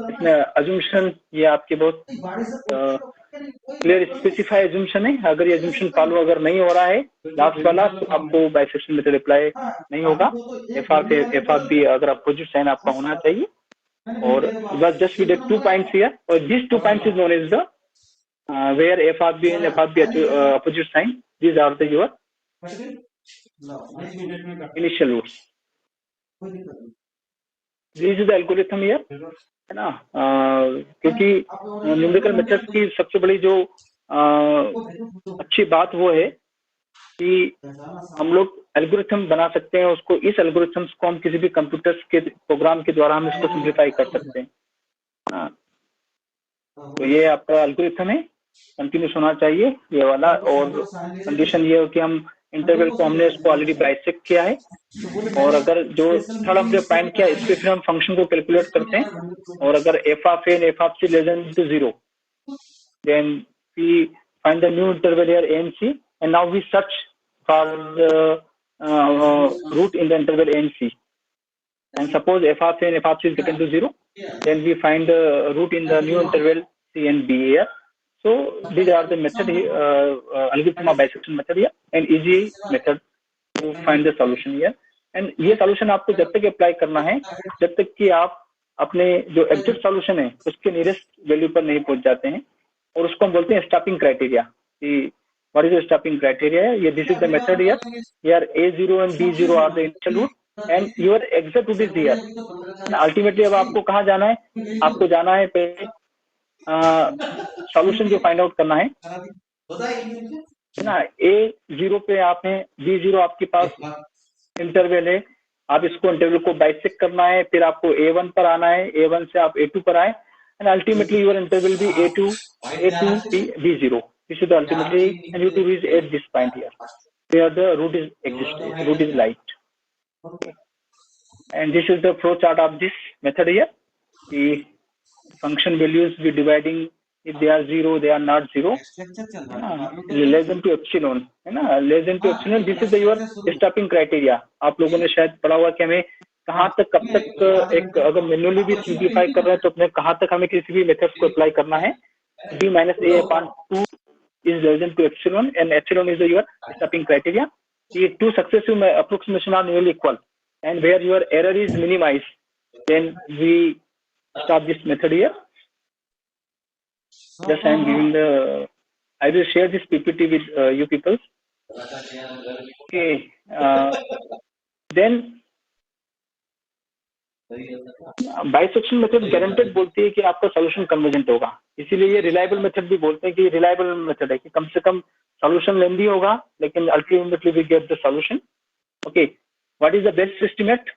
इसमें assumption ये आपके बहुत क्लियर स्पेसिफाई एज्यूम्पशन है. अगर ये एज्यूम्पशन फॉलो अगर नहीं हो रहा है लास्ट वाला, तो आपको बाइसेक्शन मेथड अप्लाई नहीं होगा. एफ ऑफ बी अगर अपोजिट साइन आपका होना चाहिए, और बस just we take 2 points here, और this 2 points is known as the where F of B and F of B opposite sign, these are the your initial roots. This is the algorithm here, है ना. क्योंकि numerical methods की सबसे बड़ी जो अच्छी बात वो है कि हम लोग एल्गोरिथम बना सकते हैं उसको. इस एल्गोरिथम्स को हम किसी भी कंप्यूटर्स के प्रोग्राम के द्वारा हम इसको सिंप्लीफाई कर सकते हैं. तो ये आपका एल्गोरिथम है, कंटिन्यूस होना चाहिए ये वाला. और कंडीशन ये हो कि हम इंटरवल को हमने इसको ऑलरेडी बाइसेक्ट किया है, और अगर जो थर्ड हमने फाइंड किया इस पे फिर हम फंक्शन को कैलकुलेट करते हैं, और अगर f of a and F of c less than to 0, then we find the new interval here a and c, and now we search for root in the interval a and c. And suppose f of a and F of c is given to 0, then we find the root in the new interval c and b here. So these are the method algorithm of bisection method here, and easy method to find the solution here. And ये solution आपको जब तक apply करना है जब तक कि आप अपने जो एग्जैक्ट सॉल्यूशन है उसके नियरेस्ट वैल्यू पर नहीं पहुंच जाते हैं, और उसको हम बोलते हैं stopping criteria. What is the stopping criteria? ये this is the method here. Here A0 and B0 are the initial root and your exact root is here. Ultimately अब आपको कहाँ जाना है? आपको जाना है पहले सॉल्यूशन जो फाइंड आउट करना है ना. A0 पे आप हैं, B0 आपके पास इंटरवल है, आप इसको इंटरवल को बाइसेक्ट करना है, फिर आपको A1 पर आना है, A1 से आप A2 पर आए, एंड अल्टीमेटली योर इंटरवल भी A2 B0. This is the ultimately, and you to reach at this point here, where the root is existing, root is light. Okay. And this is the flow chart of this method here. The function values we dividing, if they are 0, they are not 0. Less than to epsilon, है ना, less than to epsilon. This is the your stopping criteria. आप लोगों ने शायद पढ़ा हुआ कि हमें कहाँ तक कब तक एक अगर मैन्युअली भी सिंप्लीफाई कर रहे हैं तो अपने कहाँ तक हमें किसी भी मेथड्स को अप्लाई करना है. b minus a upon 2 is less than to epsilon, and epsilon is your stopping criteria. The two successive approximation are nearly equal, and where your error is minimized, then we stop this method here. Just I am giving the, I will share this PPT with you people. Okay. Then bisection method guaranteed बोलती है कि आपका solution convergent होगा, इसीलिए ये reliable method भी बोलते हैं कि रिलायबल मेथड है कि कम से कम सॉल्यूशन लेंदी होगा लेकिन ultimately we get the solution. Okay, what is the best estimate?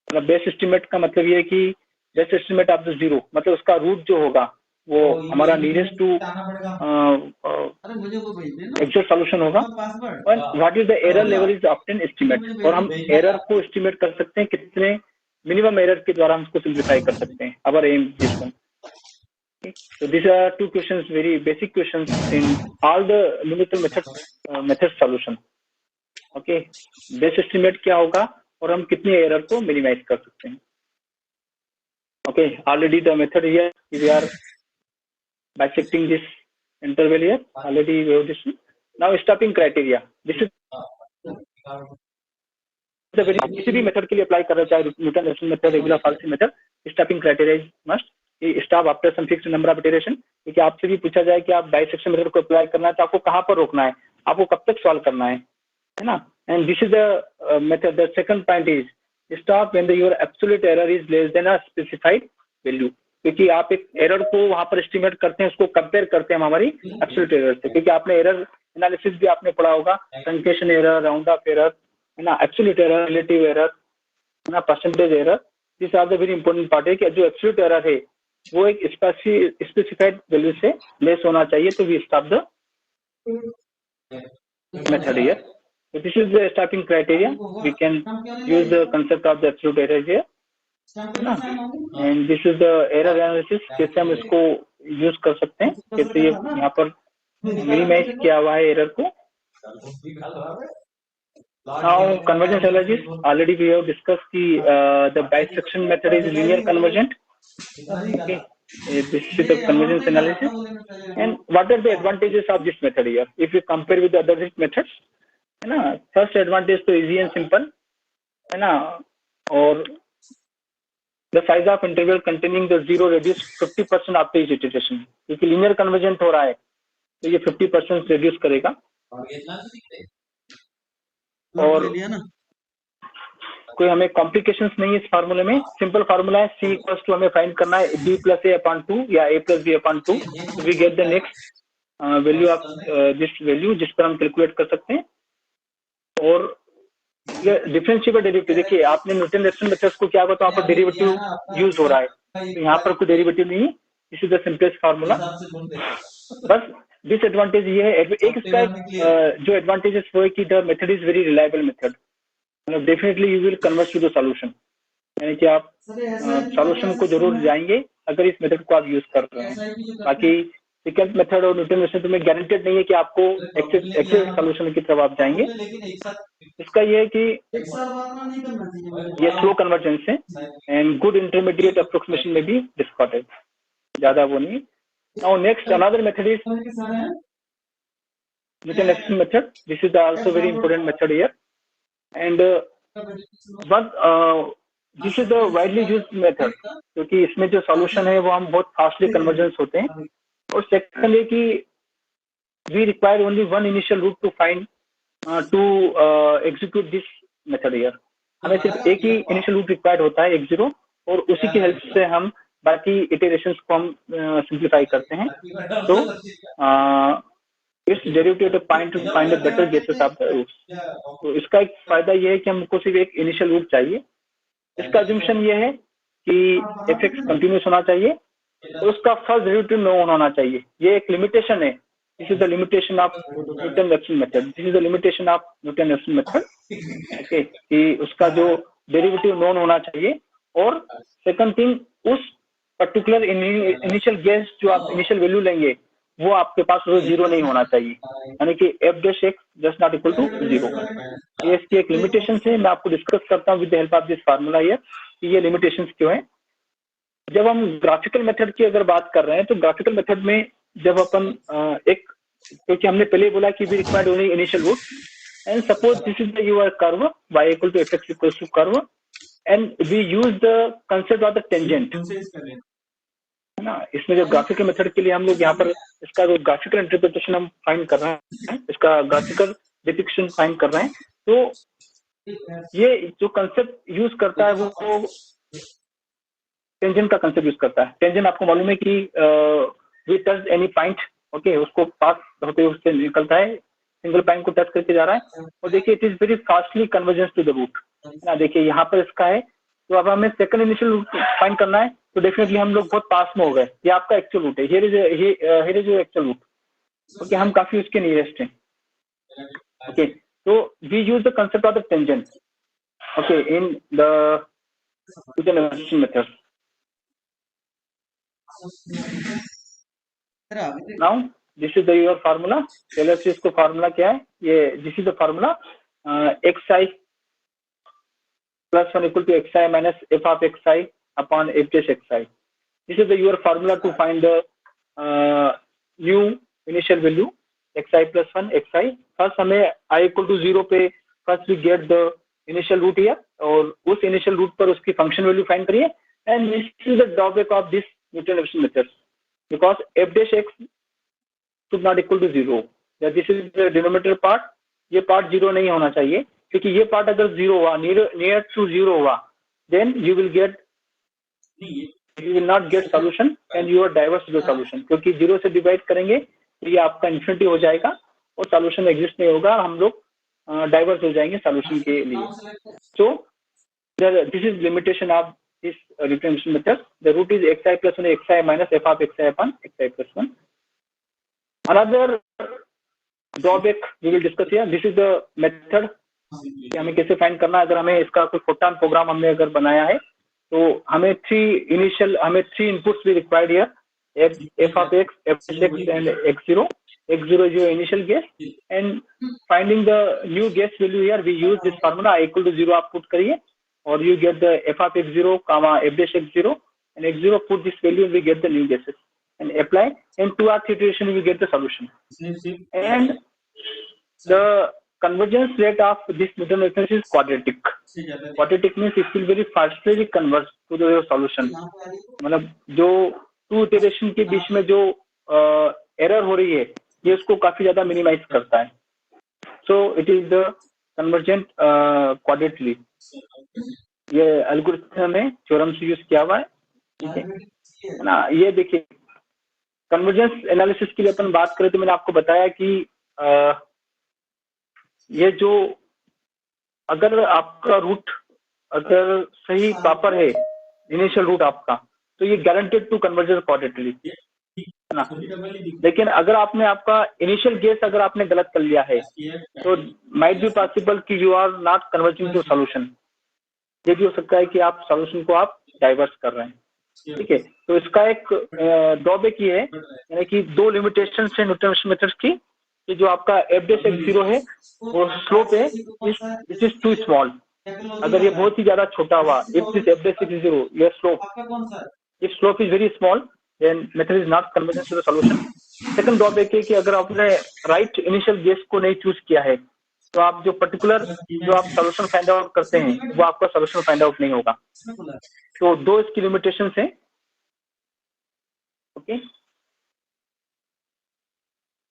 मतलब बेस्ट एस्टिमेट का मतलब ये है कि best estimate of the zero, मतलब उसका रूट जो होगा वो हमारा नियरेस्ट टू एक्चुअल सॉल्यूशन होगा. What is the error level is obtain estimate, और हम एरर को एस्टिमेट कर सकते हैं कितने मिनिमम एरर के द्वारा हम इसको सिंप्लीफाई कर सकते हैं. Our M this one. So these are two questions, very basic questions in all the numerical method solution. Okay, best estimate क्या होगा और हम कितने एरर को मिनिमाइज कर सकते हैं. Okay, already the method here we are bisecting this interval here. Already we have this. Now stopping criteria. This is किसी भी मेथड के लिए अप्लाई कर रहे चाहे Newton Raphson method, regular falsi method, stopping criteria is must stop after some fixed number of iteration. क्योंकि आपसे भी पूछा जाए कि आप बाइसेक्शन मेथड को अप्लाई करना है तो आपको कहाँ पर रोकना है, आपको कब तक सॉल्व करना है ना. And this is the method. The second point is stop when your absolute error is less than a specified value. क्योंकि आप एक एरर को वहां पर एस्टिमेट करते हैं, उसको कंपेयर करते हैं हमारी एब्सोल्यूट एरर से. क्योंकि आपने एरर एनालिसिस भी आपने पढ़ा होगा, truncation error, round off error, है ना, एब्सोल्यूट एरर, रिलेटिव एरर, है ना, percentage error. This are the very important part है कि जो एब्सोल्यूट एरर है वो एक स्पेसिफाइड वैल्यू से लेस होना चाहिए. तो we stop the method here. So this is the stopping criteria. We can use the concept of the absolute error here, है ना. And this is the error analysis. कैसे हम इसको यूज कर सकते हैं, कैसे ये यहाँ पर मिनिमाइज किया हुआ है एरर को. Now convergence analysis, already we have discussed the bisection method is linear convergent. Okay, this is the convergence analysis. And what are the advantages of this method here if you compare with the other methods, है ना. First advantage तो easy and simple, है ना, और the size of interval containing the zero reduce 50% after each iteration. क्योंकि linear convergent हो रहा है तो ये 50% रेड्यूस करेगा. और कोई हमें कॉम्प्लिकेशंस नहीं है इस फार्मूले में. सिंपल फार्मूला है, C इक्वल्स टू हमें फाइंड करना है b प्लस a अपॉन 2 या a plus b upon 2. We get the next value of this value जिस पर हम कैलकुलेट कर सकते हैं. और ये डिफरेंशिएबल डेरिवेटिव, देखिए आपने न्यूटन रेफसन मेथड्स को क्या हुआ तो वहाँ पर डेरिवेटिव यूज हो रहा है, तो यहाँ पर कोई डेरिवेटिव नहीं है. This is the simplest formula. बस डिसएडवांटेज ये है, एक इसका जो एडवांटेजेस वो है कि the method is very reliable method. मतलब definitely you will convert to the solution, यानी कि आप सॉल्यूशन को जरूर जाएंगे अगर इस मेथड को आप यूज कर रहे हैं. बाकी सेकंड मेथड और न्यूटन रेफसन में गारंटेड नहीं है कि आपको एक्चुअल सॉल्यूशन की तरफ आप जाएंगे. इसका ये है कि ये स्लो कन्वर्जेंस है एंड गुड इंटरमीडिएट अप्रोक्सीमेशन में भी डिस्कॉर्डेड, ज्यादा वो नहीं. Now next another method is Newton Raphson method. This is also very important method here. And this is the widely used method, क्योंकि इसमें जो सॉल्यूशन है वो हम बहुत फास्टली कन्वर्जेंस होते हैं. और सेकंड है कि we require only one initial root to find to execute this method here. हमें सिर्फ एक ही इनिशियल रूट रिक्वायर्ड होता है x0, और उसी की हेल्प से हम बाकी इटरेशंस को हम सिंप्लीफाई करते हैं. तो its derivative find to find the better guesses of the roots. तो इसका एक फायदा ये है कि हमको सिर्फ एक इनिशियल रूट चाहिए. इसका अजम्पशन ये है कि fx कंटिन्यूस होना चाहिए और उसका फर्स्ट डेरिवेटिव नोन होना चाहिए. ये एक लिमिटेशन है. This is the limitation of Newton-Raphson method. This is the limitation of Newton-Raphson method. Okay, कि उसका जो डेरिवेटिव नोन होना चाहिए. और सेकंड थिंग, उस पर्टिकुलर इनिशियल गेस जो आप इनिशियल वैल्यू लेंगे वो आपके पास वो जीरो नहीं होना चाहिए, यानी कि f dash x just not equal to zero. ये इसकी एक लिमिटेशन है. मैं आपको डिस्कस करता हूँ with the help of this formula here कि ये लिमिटेशंस क्यों है. जब हम ग्राफिकल मेथड की अगर बात कर रहे हैं तो ग्राफिकल मेथड में जब अपन एक, क्योंकि हमने पहले बोला कि we required only initial root, and suppose this is the your curve y equal to fx equal to curve, and we use the concept of the tangent, है ना. इसमें जो ग्राफिकल मेथड के लिए हम लोग यहाँ पर इसका जो ग्राफिकल इंटरप्रिटेशन हम फाइंड कर रहे हैं, इसका ग्राफिकल डिपिक्शन फाइंड कर रहे हैं. तो ये जो कंसेप्ट यूज करता है वो टेंजेंट का कंसेप्ट यूज करता है. टेंजेंट आपको मालूम है कि we touch any point, okay, उसको पास होते हुए उससे निकलता है, सिंगल पॉइंट को टच करके जा रहा है. और देखिए it is very fastly convergence to the root. ना देखिए यहाँ पर इसका है. तो अब हमें सेकंड इनिशियल रूट फाइंड करना है, तो डेफिनेटली हम लोग बहुत पास में हो गए. ये आपका एक्चुअल रूट है. Here is your actual root. Okay, हम काफी उसके नियरेस्ट हैं. ओके, तो we use the concept of the tangent, okay, in the Newton Raphson method. Now this is the your formula. Taylor series को फार्मूला क्या है? ये this is the formula xi plus 1 equal to xi minus f of xi upon f dash xi. This is the your formula to find the new initial value xi plus 1 xi. First हमें I equal to 0 पे first we get the initial root here, और उस initial root पर उसकी function value find करिए. And this is the drawback of this Newton-Raphson method, because f dash x should not equal to 0. This is the denominator part. ये part 0 नहीं होना चाहिए, क्योंकि ये part अगर 0 हुआ, near to 0 हुआ, then you will not get solution and you are diverse to the solution. क्योंकि 0 से divide करेंगे तो ये आपका infinity हो जाएगा और solution exist नहीं होगा. हम लोग diverse हो जाएंगे solution के लिए. So this is limitation of this Newton-Raphson method. The root is xi plus 1 xi minus f of xi upon xi plus 1. Another drawback we will discuss here. This is the method कि हमें कैसे find करना है. अगर हमें इसका कोई photon programme हमने अगर बनाया है तो हमें थ्री इनपुट्स भी required here, f of x, f of x and x0. x0 is your initial guess, and finding the new guess value here we use this formula I equal to 0 आप put करिए और you get the f of x0 comma f dash x0, and x0 put this value and we get the new guesses and apply, and 2 or 3 iteration we get the solution. And the convergence rate of this Newton-Raphson is quadratic. Quadratic means it will very fastly converge to the solution. मतलब जो 2 iteration के बीच में जो error हो रही है ये उसको काफी ज्यादा minimize करता है. So it is the convergent quadratically. ये एल्गोरिथम में थ्योरम से यूज किया हुआ है, ठीक है ना. ये देखिए कन्वर्जेंस एनालिसिस के लिए अपन बात करें तो मैंने आपको बताया कि ये जो अगर आपका रूट अगर सही प्रॉपर है इनिशियल रूट आपका, तो ये गारंटेड टू कन्वर्जेंस क्वाड्रेटिकली, है ना. लेकिन अगर आपने आपका इनिशियल गेस अगर आपने गलत कर लिया है तो माइट बी पॉसिबल कि you are not converging to solution. ये भी हो सकता है कि आप सॉल्यूशन को आप डाइवर्स कर रहे हैं, ठीक है. तो इसका एक ड्रॉबैक ये है, यानी कि 2 लिमिटेशन है न्यूटन-रैप्सन मेथड की, कि जो आपका f dash x0 है वो स्लोप है दिस इज टू स्मॉल. अगर ये बहुत ही ज्यादा छोटा हुआ, if this f dash x0 your slope, if slope is very small then method is not convergent to the solution. Second drawback है कि अगर आपने राइट इनिशियल गेस को नहीं चूज किया है तो आप जो पर्टिकुलर जो आप सोल्यूशन फाइंड आउट करते हैं वो आपका सोल्यूशन फाइंड आउट नहीं होगा। तो दो इसकी लिमिटेशन है। ओके, है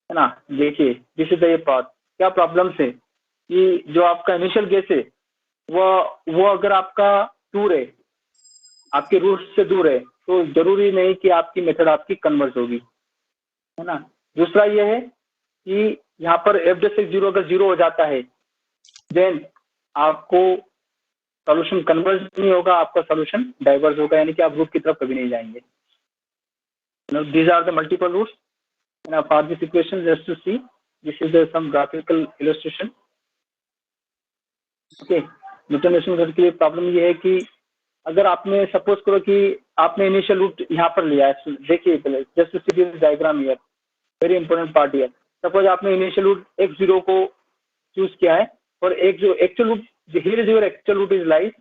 ना। देखिए दिस इज द पाथ। क्या प्रॉब्लम है कि जो आपका इनिशियल गेस है वो अगर आपका दूर है, आपके रूट से दूर है, तो जरूरी नहीं कि आपकी मेथड आपकी कन्वर्ज होगी, है ना। दूसरा ये है कि यहाँ पर f'(0) अगर 0 हो जाता है देन आपको सॉल्यूशन कन्वर्ज नहीं होगा, आपका सॉल्यूशन डाइवर्ज होगा, यानी कि आप रूट की तरफ कभी नहीं जाएंगे। These are the multiple roots for this equation. Just to see this is some graphical illustration. Okay, Newton Raphson method के लिए प्रॉब्लम ये है कि अगर आपने सपोज करो कि आपने इनिशियल रूट यहाँ पर लिया है, देखिए just to see this diagram here, very important part here. Suppose आपने इनिशियल रूट x0 को चूज किया है और एक जो actual root here is your actual root is lies,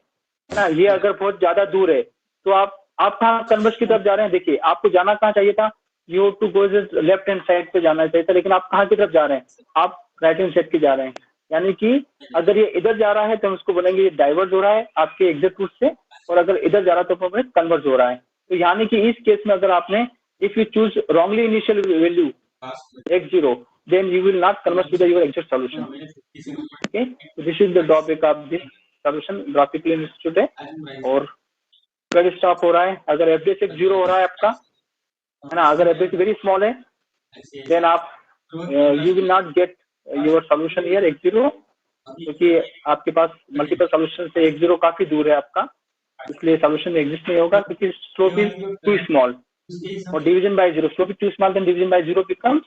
है ना। ये अगर बहुत ज्यादा दूर है तो आप कहाँ कन्वर्ज की तरफ जा रहे हैं। देखिए आपको जाना कहाँ चाहिए था, you to go left hand side पे जाना चाहिए था, लेकिन आप कहाँ की तरफ जा रहे हैं, आप राइट हैंड साइड की जा रहे हैं। यानी कि अगर ये इधर जा रहा है तो हम उसको बोलेंगे ये डाइवर्ज हो रहा है आपके एग्जिट रूट से, और अगर इधर जा रहा है तो कन्वर्ज हो रहा है। तो यानी कि इस केस में अगर आपने if you choose wrongly initial value x0 then you will not converge to your exact solution. Okay, so this is the drawback of this solution graphically institute है। और कब स्टॉप हो रहा है, अगर f' 0 हो रहा है आपका, है ना, अगर f' वेरी स्मॉल है देन आप you will not get your solution here x0, क्योंकि आपके पास मल्टीपल सॉल्यूशन से x0 काफी दूर है आपका, इसलिए सॉल्यूशन एग्जिस्ट नहीं होगा क्योंकि स्लोप इज टू स्मॉल और division by 0, slope is too small then division by 0 becomes,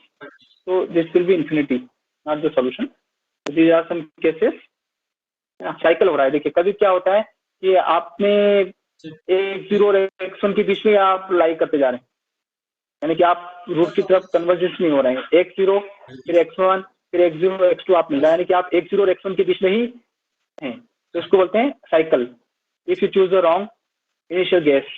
so this will be infinity, not the solution. So these are some cases। Cycle हो रहा है। देखिए कभी क्या होता है कि आपने x0 और x1 के बीच में आप लाई करते जा रहे हैं, यानी कि आप रूट की तरफ कन्वर्जेंस नहीं हो रहे हैं। x0 फिर x1 फिर x0 x2 आप मिल रहा है, यानी कि आप x0 और x1 के बीच में ही हैं, तो इसको बोलते हैं cycle. If you choose the wrong initial guess.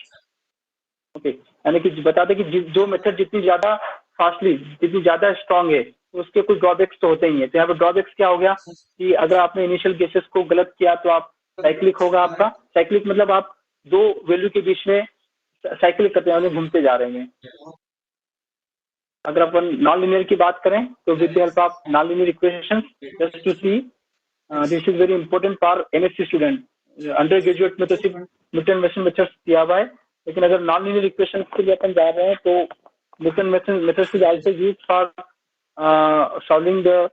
Okay, यानी कि बताते कि जो मेथड जितनी ज्यादा फास्टली, जितनी ज्यादा स्ट्रांग है, उसके कुछ ड्रॉबैक्स तो होते ही हैं। तो यहाँ पर ड्रॉबैक्स क्या हो गया कि अगर आपने इनिशियल गेसेस को गलत किया तो आप साइक्लिक होगा आपका। साइक्लिक मतलब आप दो वैल्यू के बीच में साइक्लिक करते हैं, घूमते जा रहे हैं। अगर अपन नॉन लीनियर की बात करें तो with the help of non linear equations, just to see this is very important for MSc student. Undergraduate में तो सिर्फ न्यूटन रेशन मेथड दिया हुआ है, लेकिन अगर नॉन लीनियर इक्वेशंस के लिए अपन जा रहे हैं तो Newton methods is also used for solving the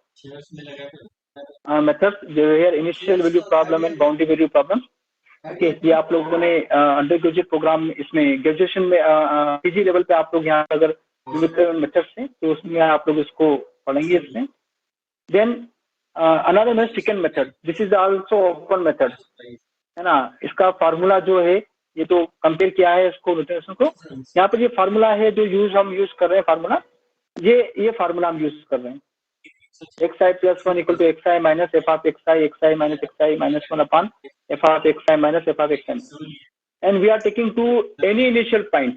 methods where initial value problem and boundary value problem। Okay, ये आप लोगों ने अंडर ग्रेजुएट प्रोग्राम इसमें ग्रेजुएशन में पीजी लेवल पे आप लोग यहाँ अगर मेथड्स हैं तो उसमें आप लोग इसको पढ़ेंगे इसमें। Then another method second method, this is also open method, है ना। इसका फार्मूला जो है ये तो कंपेयर किया है इसको नोटेशन को। यहाँ पर ये फार्मूला है जो हम यूज कर रहे हैं, फार्मूला ये फार्मूला हम यूज कर रहे हैं, xi + 1 = xi - f of xi, xi - xi - 1 upon f of xi - f of xi, and we are taking to any initial point।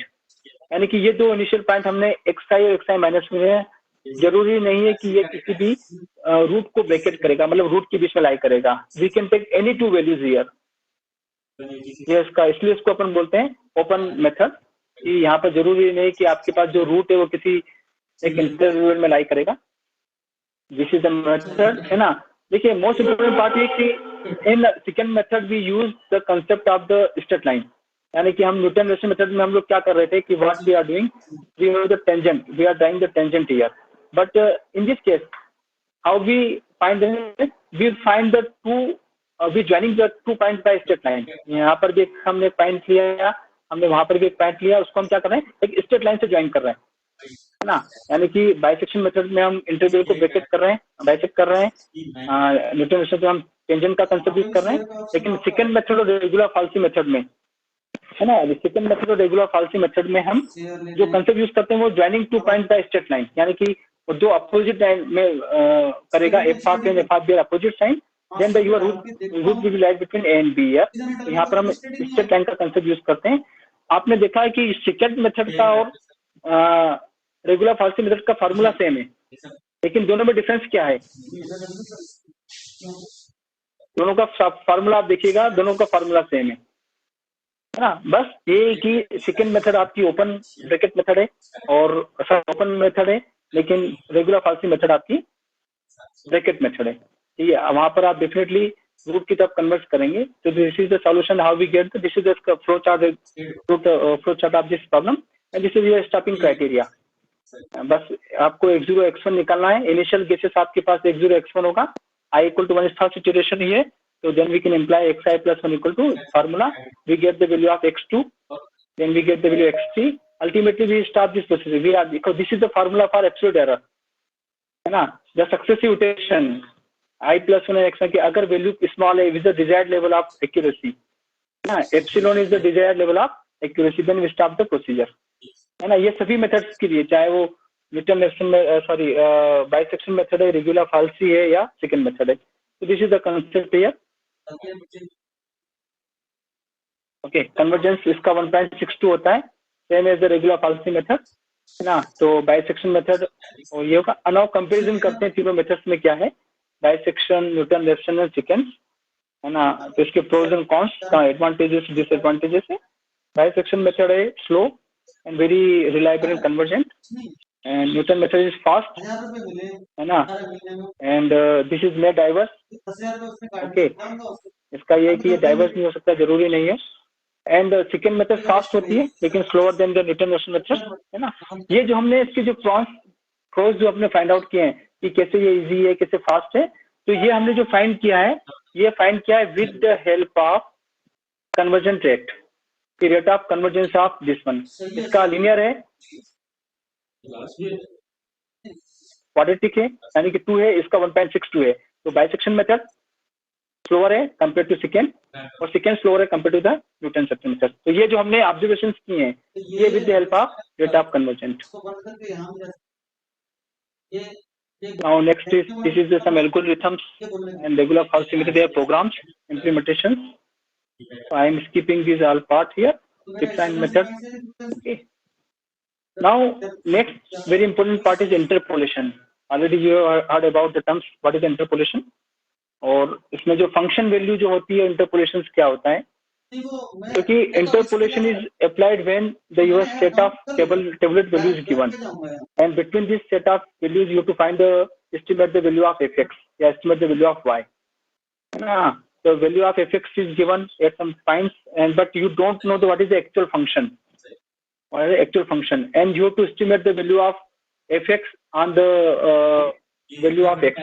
यानी कि ये दो इनिशियल पॉइंट हमने xi और xi माइनस में है, जरूरी नहीं है कि ये किसी भी रूट को ब्रैकेट करेगा, मतलब रूट के बीच में लाई करेगा। We can take any two values here, ये इसका, इसलिए इसको अपन बोलते हैं ओपन मेथड, कि यहाँ पर जरूरी नहीं कि आपके पास जो रूट है वो किसी एक इंटरवल में लाई करेगा। दिस इज द मेथड, है ना। देखिए मोस्ट इंपोर्टेंट बात ये कि in second method we use the concept of the straight line, यानी कि हम न्यूटन रेशन मेथड में हम लोग क्या कर रहे थे कि what we are doing, we have the tangent, we are drawing the tangent here, but in this case how we find we find the two we joining the 2 points by straight line. यहाँ पर भी हमने point लिया, हमने वहां पर भी एक पॉइंट लिया, उसको हम क्या कर रहे हैं, एक स्ट्रेट लाइन से ज्वाइन कर रहे हैं, है ना। यानी कि बाइसेक्शन मेथड में हम इंटरवल को ब्रैकेट कर रहे हैं, बाइसेक्ट कर रहे हैं। न्यूटन रेशन में हम टेंजेंट का कंसेप्ट यूज कर रहे हैं, लेकिन सेकंड मेथड और रेगुलर फाल्सी मेथड में, है ना, सेकंड मेथड और रेगुलर फाल्सी मेथड में हम जो कंसेप्ट यूज करते हैं वो joining 2 points by straight line, यानी कि वो दो अपोजिट लाइन में करेगा, f of n f of B opposite sign, then the your root will be lies between a and b है। तो यहाँ पर हम स्ट्रेट लाइन का कंसेप्ट यूज करते हैं। आपने देखा है कि सेकंड मेथड का और रेगुलर फाल्सी मेथड का फार्मूला सेम है, लेकिन दोनों में डिफरेंस क्या है? दोनों का फार्मूला आप देखिएगा, दोनों का फार्मूला सेम है ना। बस ये कि सेकेंड मेथड आपकी ओपन ब्रैकेट मेथड है और ओपन मेथड है, लेकिन रेगुलर फाल्सी मेथड आपकी ब्रैकेट मेथड है। ठीक है, वहां पर आप डेफिनेटली रूट की तरफ कन्वर्ट करेंगे। तो this is the solution how we get, this is the flow chart of this problem and this is your stopping criteria. बस आपको x0 x1 निकालना है। इनिशियल गेसेस आपके पास x0 x1 होगा, I equal to 1 is first iteration here, so then we can imply xi plus 1 equal to formula, we get the value of x2, then we get the value x3, ultimately we start this process, we are, because this is the formula for absolute error, है ना। the successive iteration I plus 1 x1 की अगर value small है with the desired level of accuracy, है ना, epsilon is the desired level of accuracy, then we start the procedure, है ना। ये सभी मेथड्स के लिए, चाहे वो न्यूटन रेफ्सन में सॉरी बाइसेक्शन मेथड है, रेगुलर फाल्सी है या सेकंड मेथड है। तो this is the concept here. Okay, convergence इसका 1.62 होता है, same as the regular falsi method, है ना। तो बाइसेक्शन मेथड और ये होगा। अब कंपैरिजन करते हैं तीनों मेथड्स में क्या है, बाइसेक्शन, न्यूटन रेफ्सन और सेकंड, है ना। तो इसके pros and cons, advantages disadvantages है। बाइसेक्शन मेथड है slow and very reliable and convergent, and Newton method is fast, है ना, and this is more diverse. Okay, इसका ये है कि ये डाइवर्स नहीं हो सकता, जरूरी नहीं है। एंड सेकेंड मेथड फास्ट होती है लेकिन slower than the Newton Raphson method, है ना। ये जो हमने इसके जो प्रोज जो हमने फाइंड आउट किए हैं कि कैसे ये इजी है, कैसे फास्ट है, तो ये हमने जो फाइंड किया है, ये फाइंड किया है with the help of convergent rate, rate of convergence of this one. इसका लीनियर है, क्वाड्रेटिक है, यानी कि 2 है, इसका 1.62 है। तो बाइसेक्शन मेथड स्लोअर है कंपेयर टू सेकेंड, और सेकेंड स्लोअर है compare to the Newton Raphson method. तो ये जो हमने ऑब्जर्वेशन किए हैं, ये with the help of rate of convergent. Now next is, this is some algorithms and regular false meter, their programs, implementations. So I am skipping this all part here, define method. Okay. Now next very important part is interpolation. Already you have heard about the terms, what is interpolation, और इसमें जो function value जो होती है interpolation क्या होता है, क्योंकि interpolation is applied when the your set of tablet values given and between this set of values you to find the estimate the value of fx या estimate the value of y, है ना। The value of fx is given at some points, and but you don't know what is the actual function, what is the actual function, and you have to estimate the value of fx on the value of x,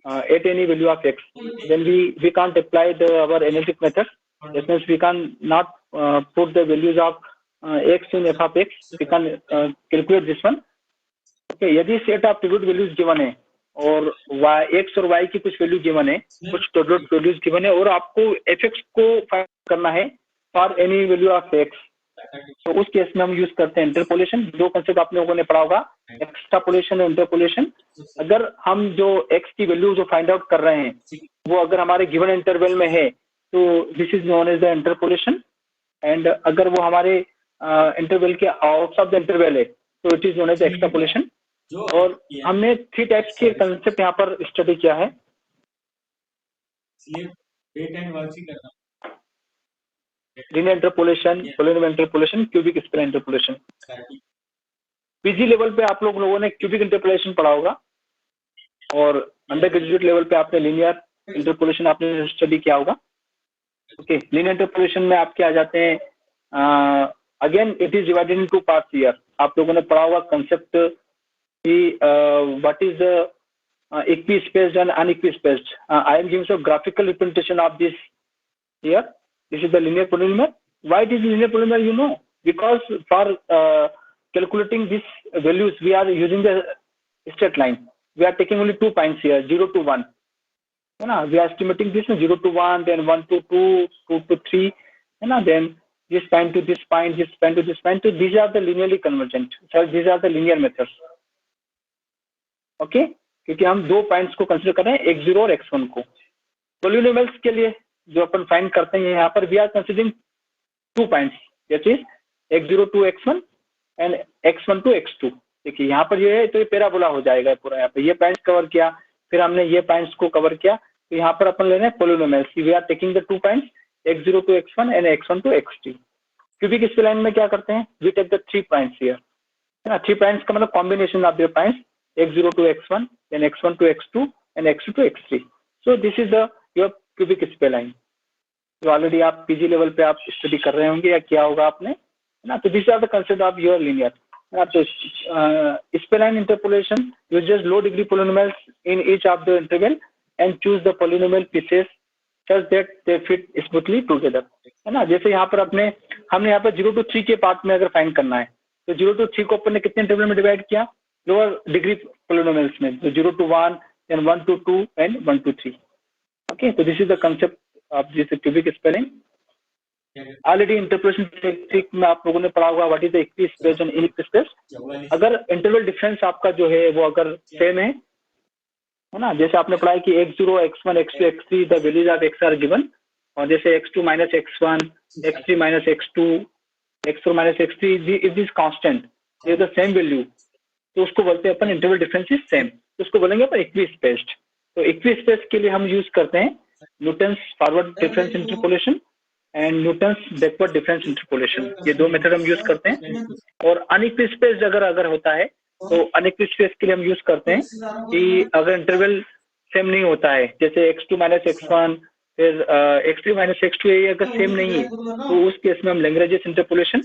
at any value of x. Then we can't apply our analytic method. That means we can not put the values of x in f of x. We can calculate this one. Okay, यदि set of tablet values given है और x और y की कुछ value given है, कुछ tablet values given है, और आपको fx को फाइंड करना है for any value of x, तो उस केस में हम यूज करते हैं इंटरपोलेशन। दो कंसेप्ट आप लोगों ने पढ़ा होगा, एक्सट्रापोलेशन और इंटरपोलेशन। अगर हम जो x की वैल्यू जो फाइंड आउट कर रहे हैं वो अगर हमारे गिवन इंटरवल में है, तो this is known as the interpolation, and अगर वो हमारे इंटरवल के आउटसाइड द इंटरवल है, तो it is known as extrapolation. और हमने 3 टाइप्स के कंसेप्ट यहाँ पर स्टडी किया है। Linear interpolation, polynomial interpolation, cubic spread interpolation. PG level पे आप लोगों ने क्यूबिक इंटरपोलेशन पढ़ा होगा, और अंडर ग्रेजुएट लेवल पे आपने लीनियर इंटरपोलेशन आपने स्टडी किया होगा। ओके, लीनियर इंटरपोलेशन में आपके आ जाते हैं, again it is divided in 2 parts here. आप लोगों ने पढ़ा होगा concept what is the equispaced and unequispaced. I am giving some graphical representation of this here. This is the linear polynomial. Why it is linear polynomial, you know, because for calculating these values we are using the straight line. We are taking only 2 points here, 0 to 1, you know. We are estimating this 0 to 1, then 1 to 2, 2 to 3, you know, then this point to this point, this point to this point. So these are the linearly convergent. So these are the linear methods. Okay, क्योंकि हम 2 points को consider कर रहे हैं, x0 और x1 को। Polynomials के लिए जो अपन फाइंड करते हैं यहाँ पर we are considering 2 points, that is x0 to x1 and x1 to x2। देखिए यहाँ पर ये है तो ये पैराबोला हो जाएगा पूरा। यहाँ पे ये पॉइंट्स कवर किया, फिर हमने ये पॉइंट्स को कवर किया, तो यहाँ पर अपन ले रहे हैं polynomials. We are taking the 2 points x0 to x1 and x1 to x3। Cubic spline में क्या करते हैं, we take the 3 points here, है ना। 3 पॉइंट्स का मतलब combination of the points x0 to x1 then x1 to x2 and x2 to x3। so this is the your cubic spline। तो already आप पीजी लेवल पे आप study कर रहे होंगे या किया होगा आपने, है ना। तो this are the concept of your linear, है ना। तो spline interpolation uses low degree polynomials in each of the interval and choose the polynomial pieces such that they fit smoothly together, है ना। जैसे यहाँ पर हमने यहाँ पर 0 to 3 के पार्ट में अगर फाइंड करना है तो 0 to 3 को अपन ने कितने इंटरवल में डिवाइड किया, लोअर डिग्री पोलिनोमियल्स में, तो 0 to 1 then 1 to 2 and 1 to 3। okay, so this is the concept of this cubic spelling। Already interpolation technique में आप लोगों ने पढ़ा होगा what is the equivalent space and inequivalent space. अगर इंटरवल डिफरेंस आपका जो है वो अगर सेम है ना, जैसे आपने पढ़ा है कि x0 x1 x2 x3 the values of x are given, और जैसे x2 minus x1 x3 minus x2 x4 minus x3 is this constant, ये द सेम वैल्यू, तो उसको बोलते हैं अपन इंटरवल डिफरेंस इज सेम, तो उसको बोलेंगे अपन इक्विवेलेंट स्पेस्ड। तो इक्विवेलेंट स्पेस के लिए हम यूज करते हैं Newton's forward difference interpolation and Newton's backward difference interpolation, ये 2 मेथड हम यूज करते हैं। और अनइक्विवेलेंट स्पेस अगर होता है तो अनइक्विवेलेंट स्पेस के लिए हम यूज करते हैं कि अगर इंटरवल सेम नहीं होता है, जैसे x2 minus x1 फिर x3 minus x2 ये अगर सेम नहीं है तो उस केस में हम लैग्रेंज इंटरपोलेशन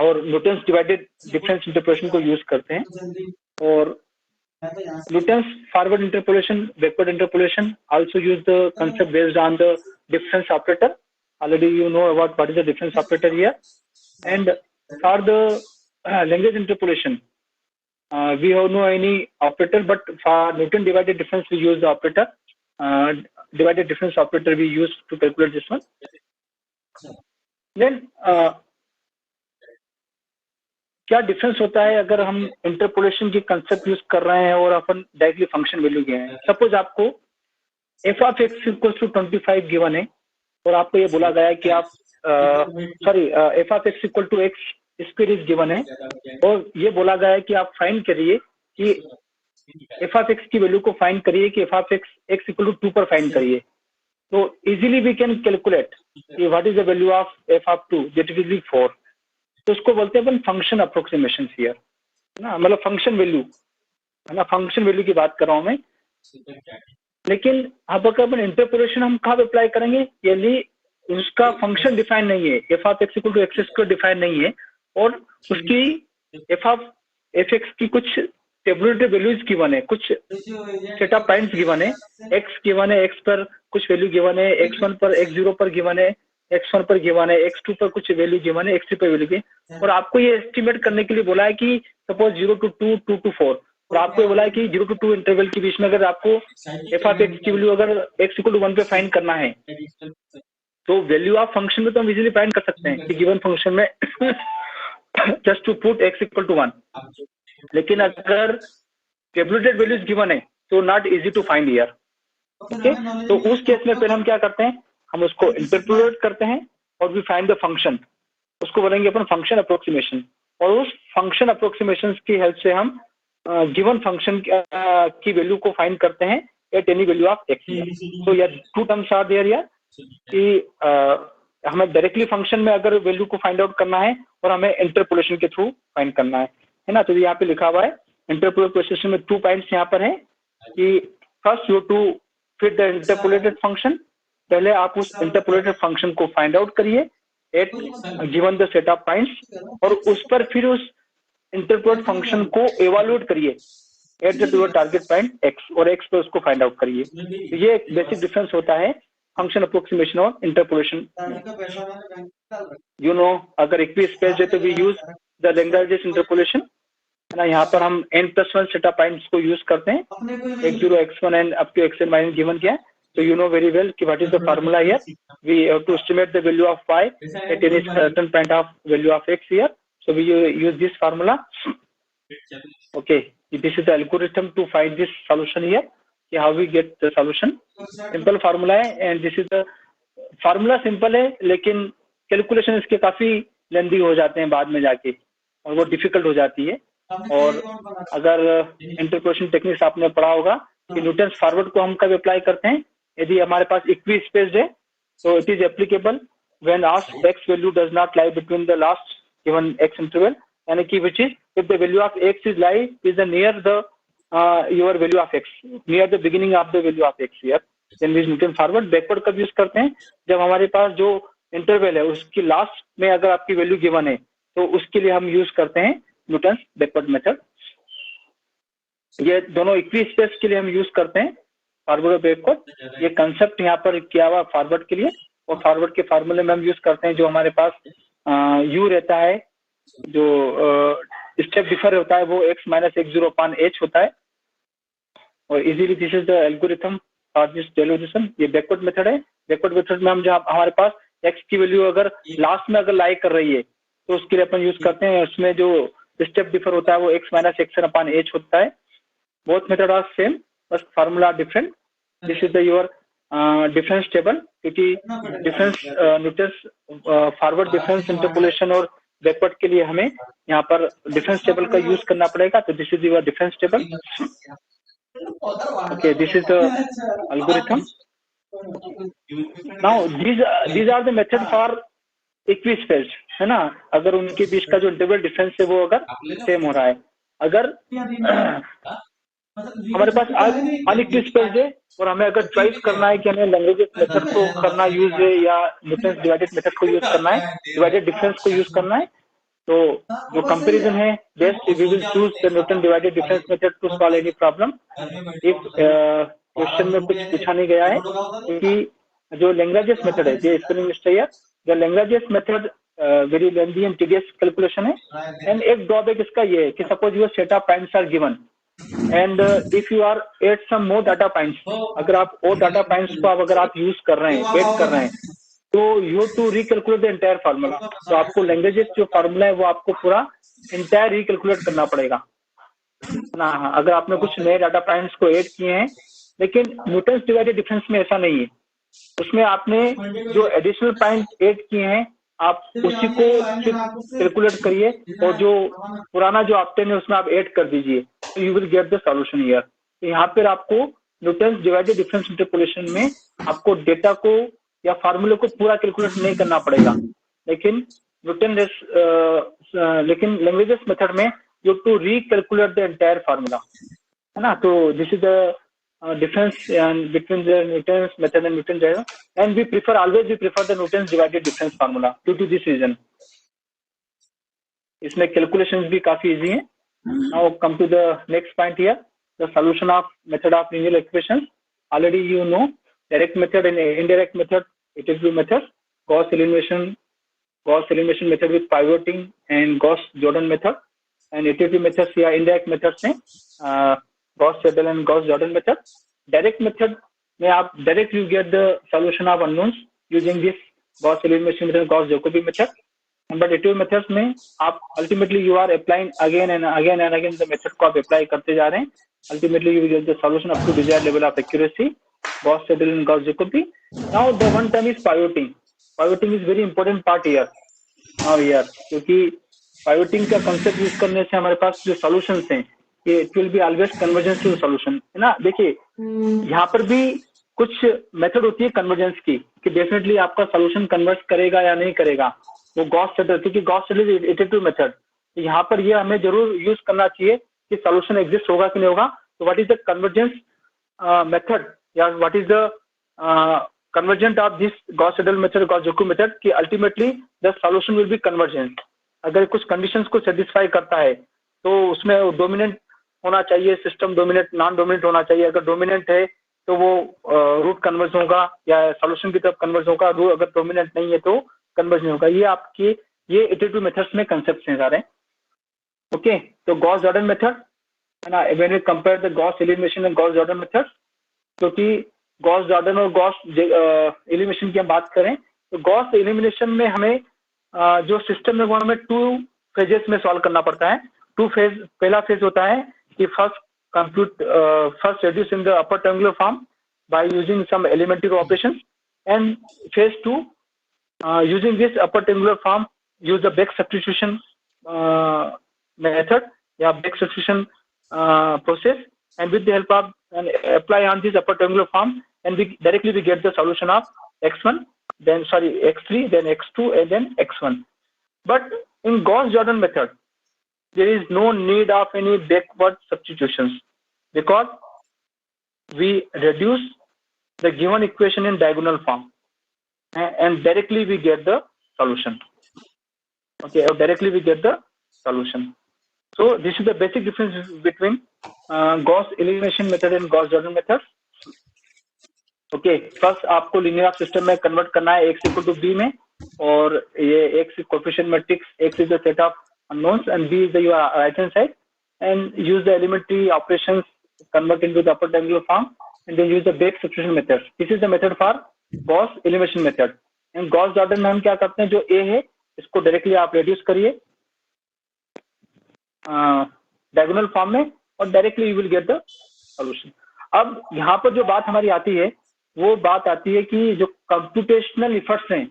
और न्यूटन्स डिवाइडेड डिफरेंस इंटरपोलेशन को यूज करते हैं। और Newton's forward interpolation backward interpolation also use the concept based on the difference operator। already you know about what is the difference operator here। and for the language interpolation we have no any operator, but for Newton divided difference we use the operator, divided difference operator we use to calculate this one। then क्या difference होता है अगर हम interpolation की concept use कर रहे हैं और अपन डायरेक्टली फंक्शन वैल्यू गए हैं। सपोज आपको f of x equal to 25 given है और आपको ये बोला गया है कि आप f of x equal to x square is given है, और ये बोला गया है कि आप फाइंड करिए कि f of x की वैल्यू को फाइंड करिए कि f of x equal to 2 पर फाइंड करिए। तो इजीली वी कैन कैलकुलेट कि what is the value of f of 2 that will be 4। तो उसको बोलते हैं अपन फंक्शन अप्रोक्सीमेशन हियर, ना, मतलब फंक्शन वैल्यू, है ना, फंक्शन वैल्यू की बात कर रहा हूं मैं। लेकिन अब अगर अपन इंटरपोलेशन हम कहाँ अप्लाई करेंगे, यदि उसका फंक्शन डिफाइन नहीं है, f of x equal to x square define नहीं है और उसकी f of fx की कुछ टेबुलेटेड वैल्यूज गिवन है, कुछ सेट ऑफ पॉइंट्स गिवन है, x गिवन है, x पर कुछ वैल्यू गिवन है, x1 पर x0 पर गिवन है, x1 पर गिवन है, x2 पर कुछ वैल्यू गिवन है, x3 पर वैल्यू गिवन, और आपको ये एस्टिमेट करने के लिए बोला है कि सपोज 0 to 2 2 to 4, और आपको ये बोला है कि 0 to 2 इंटरवल के बीच में अगर आपको f of x की वैल्यू अगर x इक्वल टू 1 पे फाइंड करना है तो वैल्यू ऑफ फंक्शन में तो हम इजीली फाइंड कर सकते हैं कि गिवन फंक्शन में just to put x equal to 1। लेकिन अगर टेबुलेटेड वैल्यूज गिवन है तो not easy to find here. Okay, तो उस केस में फिर हम क्या करते हैं, हम उसको इंटरपोलेट करते हैं और वी फाइंड द फंक्शन, उसको बोलेंगे अपन फंक्शन अप्रोक्सीमेशन, और उस फंक्शन अप्रोक्सीमेशन की हेल्प से हम गिवन फंक्शन की वैल्यू को फाइंड करते हैं at any value of x। तो या 2 टर्म्स आर देयर हियर कि हमें डायरेक्टली फंक्शन में अगर वैल्यू को फाइंड आउट करना है और हमें इंटरपोलेशन के थ्रू फाइंड करना है ना। तो यहाँ पे लिखा हुआ है इंटरपोलेट प्रोसेस में 2 पॉइंट्स यहाँ पर हैं कि first you to fit the interpolated function, पहले आप उस इंटरपोलेटेड फंक्शन को फाइंड आउट करिए at given the set of points, और उस पर फिर उस इंटरपोलेट फंक्शन को एवेलुएट करिए at the target point x, और x पे उसको फाइंड आउट करिए। तो ये एक बेसिक डिफरेंस होता है फंक्शन अप्रोक्सीमेशन और इंटरपोलेशन। यू नो, अगर इक्विवेलेंट स्पेस है तो we use the Lagrange interpolation, है ना। यहाँ पर हम n+1 सेट ऑफ पॉइंट्स को यूज करते हैं, x0 x1 and up to xn minus given किया। So you know very well कि what is the formula here. We have to estimate the value of y at any certain point of value of x here. So we use this formula. Okay, this is the algorithm to find this solution here. How we get the solution? Simple formula है, and this is the formula simple है, लेकिन calculation इसके काफी lengthy हो जाते हैं बाद में जाके, और वो difficult हो जाती है। और अगर इंटरपोलेशन टेक्निक्स आपने पढ़ा होगा कि न्यूटन्स फॉरवर्ड को हम कब अप्लाई करते हैं, यदि हमारे पास इक्वी स्पेस्ड है तो it is applicable when asked x value does not lie between the last given x interval, यानी कि which is if the value of x is lie is near the your value of x, near the beginning of the value of x here, then we use Newton forward. Backward कब use करते हैं, जब हमारे पास जो interval है उसकी last में अगर आपकी वैल्यू गिवन है तो उसके लिए हम यूज करते हैं न्यूटन बैकवर्ड मेथड। ये दोनों इक्वी स्पेस के लिए हम यूज करते हैं फॉरवर्ड और बैकवर्ड। ये कंसेप्ट यहाँ पर किया हुआ फॉरवर्ड के लिए, और फॉरवर्ड के फार्मूले में हम यूज करते हैं जो हमारे पास u रहता है, जो स्टेप डिफर होता है वो x माइनस x0/h होता है, और easily this is the algorithm for this derivation. ये बैकवर्ड मेथड है। बैकवर्ड मेथड में हम जहाँ हमारे पास x की वैल्यू अगर लास्ट में अगर लाई कर रही है तो उसके लिए अपन यूज करते हैं, उसमें जो स्टेप डिफर होता है वो x माइनस x/h होता है। बोथ मेथड आर सेम, बस formula different. This is the your difference table, क्योंकि difference Newton's forward difference interpolation और बैकवर्ड के लिए हमें यहाँ पर डिफरेंस टेबल का यूज करना पड़ेगा। तो this is your difference table. Okay, this is the algorithm. Now these are the method for equispaced, है ना, अगर उनके बीच का जो इंटरवल डिफरेंस है वो अगर सेम हो रहा है। अगर हमारे पास अनइक्विस्पेस्ड है और हमें अगर चॉइस करना है कि हमें लैंग्वेजेस मेथड को करना यूज है या न्यूटन्स डिवाइडेड मेथड को यूज करना है, डिवाइडेड डिफरेंस को यूज करना है, तो जो कंपैरिजन है best we will choose the Newton divided difference method to solve any problem. If question में कुछ पूछा नहीं गया है, क्योंकि जो लैंग्वेजेस मेथड है, ये स्पेलिंग मिस्टेक है, the languages method very lengthy and tedious calculation है। एंड एक ड्रॉबैक इसका ये है कि suppose your set of points are given and if you are add some more data points, अगर आप और डाटा पॉइंट्स को अगर आप यूज कर रहे हैं, एड कर रहे हैं, तो you to recalculate the entire formula. तो आपको लैंग्वेजेस जो फार्मूला है वो आपको पूरा एंटायर रिकैलकुलेट करना पड़ेगा ना। अगर आपने कुछ नए डाटा पॉइंट्स को ऐड किए हैं, लेकिन न्यूटन्स डिवाइडेड डिफरेंस में ऐसा नहीं है। उसमें आपने जो एडिशनल पॉइंट ऐड किए हैं आप उसी को कैलकुलेट करिए, और जो पुराना जो आपने ने उसमें आप ऐड कर दीजिए, तो you will get the solution here. तो यहाँ पर आपको न्यूटन्स डिवाइडेड डिफरेंस इंटरपोलेशन में आपको डेटा को या फार्मूले को पूरा कैलकुलेट नहीं करना पड़ेगा, लेकिन लेकिन लैंग्वेजेस मेथड में you to recalculate the entire formula, है ना। तो this is the difference between the Newton's method and Newton diagram, and we always prefer the Newton's divided difference formula due to this reason. इसमें calculations भी काफी easy हैं। Now come to the next point here, the solution of method of linear equations. Already you know direct method and indirect method, iterative method, Gauss elimination method with pivoting, and Gauss-Jordan method, and iterative methods या indirect methods हैं Gauss-Seidel and Gauss-Jordan method. Direct method में आप direct you get the solution of unknowns using this Gauss elimination method, Gauss-Jacobi method. But iterative methods में आप ultimately you are applying again and again the method को आप apply करते जा रहे हैं. Ultimately you will get the solution up to desired level of accuracy, Gauss-Seidel and Gauss-Jacobi. Now the one term is pivoting. Pivoting is very important part here. Now here, क्योंकि pivoting का concept use करने से हमारे पास जो solutions हैं it will be always convergence to solution, है ना। देखिए यहाँ पर भी कुछ मेथड होती है कन्वर्जेंस की, कि डेफिनेटली आपका सोल्यूशन कन्वर्ज करेगा या नहीं करेगा, वो गॉस-सेडल, क्योंकि गॉस-सेडल इज इटरेटिव मेथड। तो यहाँ पर ये हमें जरूर यूज करना चाहिए कि सोल्यूशन एग्जिस्ट होगा कि नहीं होगा। तो what is the convergence method या what is the convergent of this Gauss Seidel method, Gauss Jacobi method, कि ultimately the solution will be convergent. अगर कुछ कंडीशंस को सेटिस्फाई करता है तो उसमें डोमिनेंट होना चाहिए, सिस्टम डोमिनेंट, नॉन डोमिनेंट होना चाहिए। अगर डोमिनेंट है तो वो रूट कन्वर्ज होगा या सॉल्यूशन की तरफ कन्वर्ज होगा, अगर डोमिनेंट नहीं है तो कन्वर्ज नहीं होगा। ये आपके ये इटरेटिव मेथड्स में कंसेप्ट्स हैं सारे। ओके, तो गॉस-जॉर्डन मेथड, है ना, when we compare the Gauss elimination and Gauss Jordan method, क्योंकि गॉस-जॉर्डन और गॉस एलिमिनेशन की हम बात करें तो गॉस एलिमिनेशन में हमें जो सिस्टम है वो हमें 2 फेजेस में सॉल्व करना पड़ता है। 2 फेज, पहला फेज होता है कि first reduce in the upper triangular form by using some elementary operations, and phase 2 using this upper triangular form use the back substitution method, या back substitution process, and with the help of and apply on this upper triangular form, and we directly we get the solution of x1, then x3, then x2, and then x1. But in Gauss-Jordan method, there is no need of any backward substitutions, because we reduce the given equation in diagonal form, and directly we get the solution. Okay, directly we get the solution. So this is the basic difference between Gauss elimination method and Gauss-Jordan method. Okay, first आपको linear of system में convert करना है x equal to b में, और ये x coefficient matrix, x is the set of unknowns and b is the right hand side, and use the elementary operations, convert into the upper triangular form, and then use the back substitution method. This is the method for Gauss elimination method. and Gauss Jordan में हम क्या करते हैं, जो a है इसको directly आप reduce करिए डायगोनल फॉर्म में, और directly you will get the solution. अब यहाँ पर जो बात हमारी आती है, वो बात आती है कि जो कंप्यूटेशनल इफर्ट्स हैं,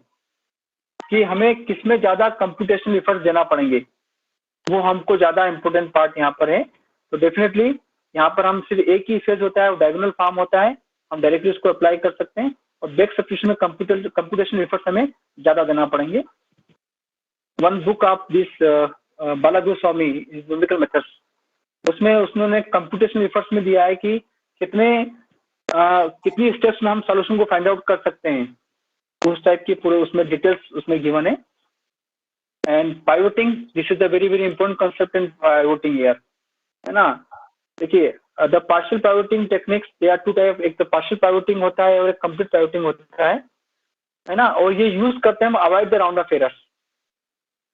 कि हमें किसमें ज्यादा कंप्यूटेशनल इफर्ट्स देना पड़ेंगे, वो हमको ज्यादा इंपॉर्टेंट पार्ट यहाँ पर है. तो डेफिनेटली यहाँ पर हम सिर्फ एक ही फेज होता है, वो डायगोनल फॉर्म होता है, हम डायरेक्टली उसको अप्लाई कर सकते हैं, और बैक सब्स्टिट्यूशन में कंप्यूटेशनल इफर्ट्स हमें ज्यादा देना पड़ेंगे. One book of this Balaguruswamy numerical methods, उसमें उन्होंने कंप्यूटेशनल इफर्ट्स में दिया है कि कितनी स्टेप्स में हम सॉल्यूशन को फाइंड आउट कर सकते हैं, उस टाइप की पूरे उसमें डिटेल्स उसमें गिवन है. And pivoting, this is the very very important concept in pivoting here, है ना. देखिए the partial pivoting techniques, they are two type, एक तो पार्शियल पाइवोटिंग होता है और एक कंप्लीट पाइवोटिंग होता है ना. और ये यूज करते हैं हम avoid the round off errors,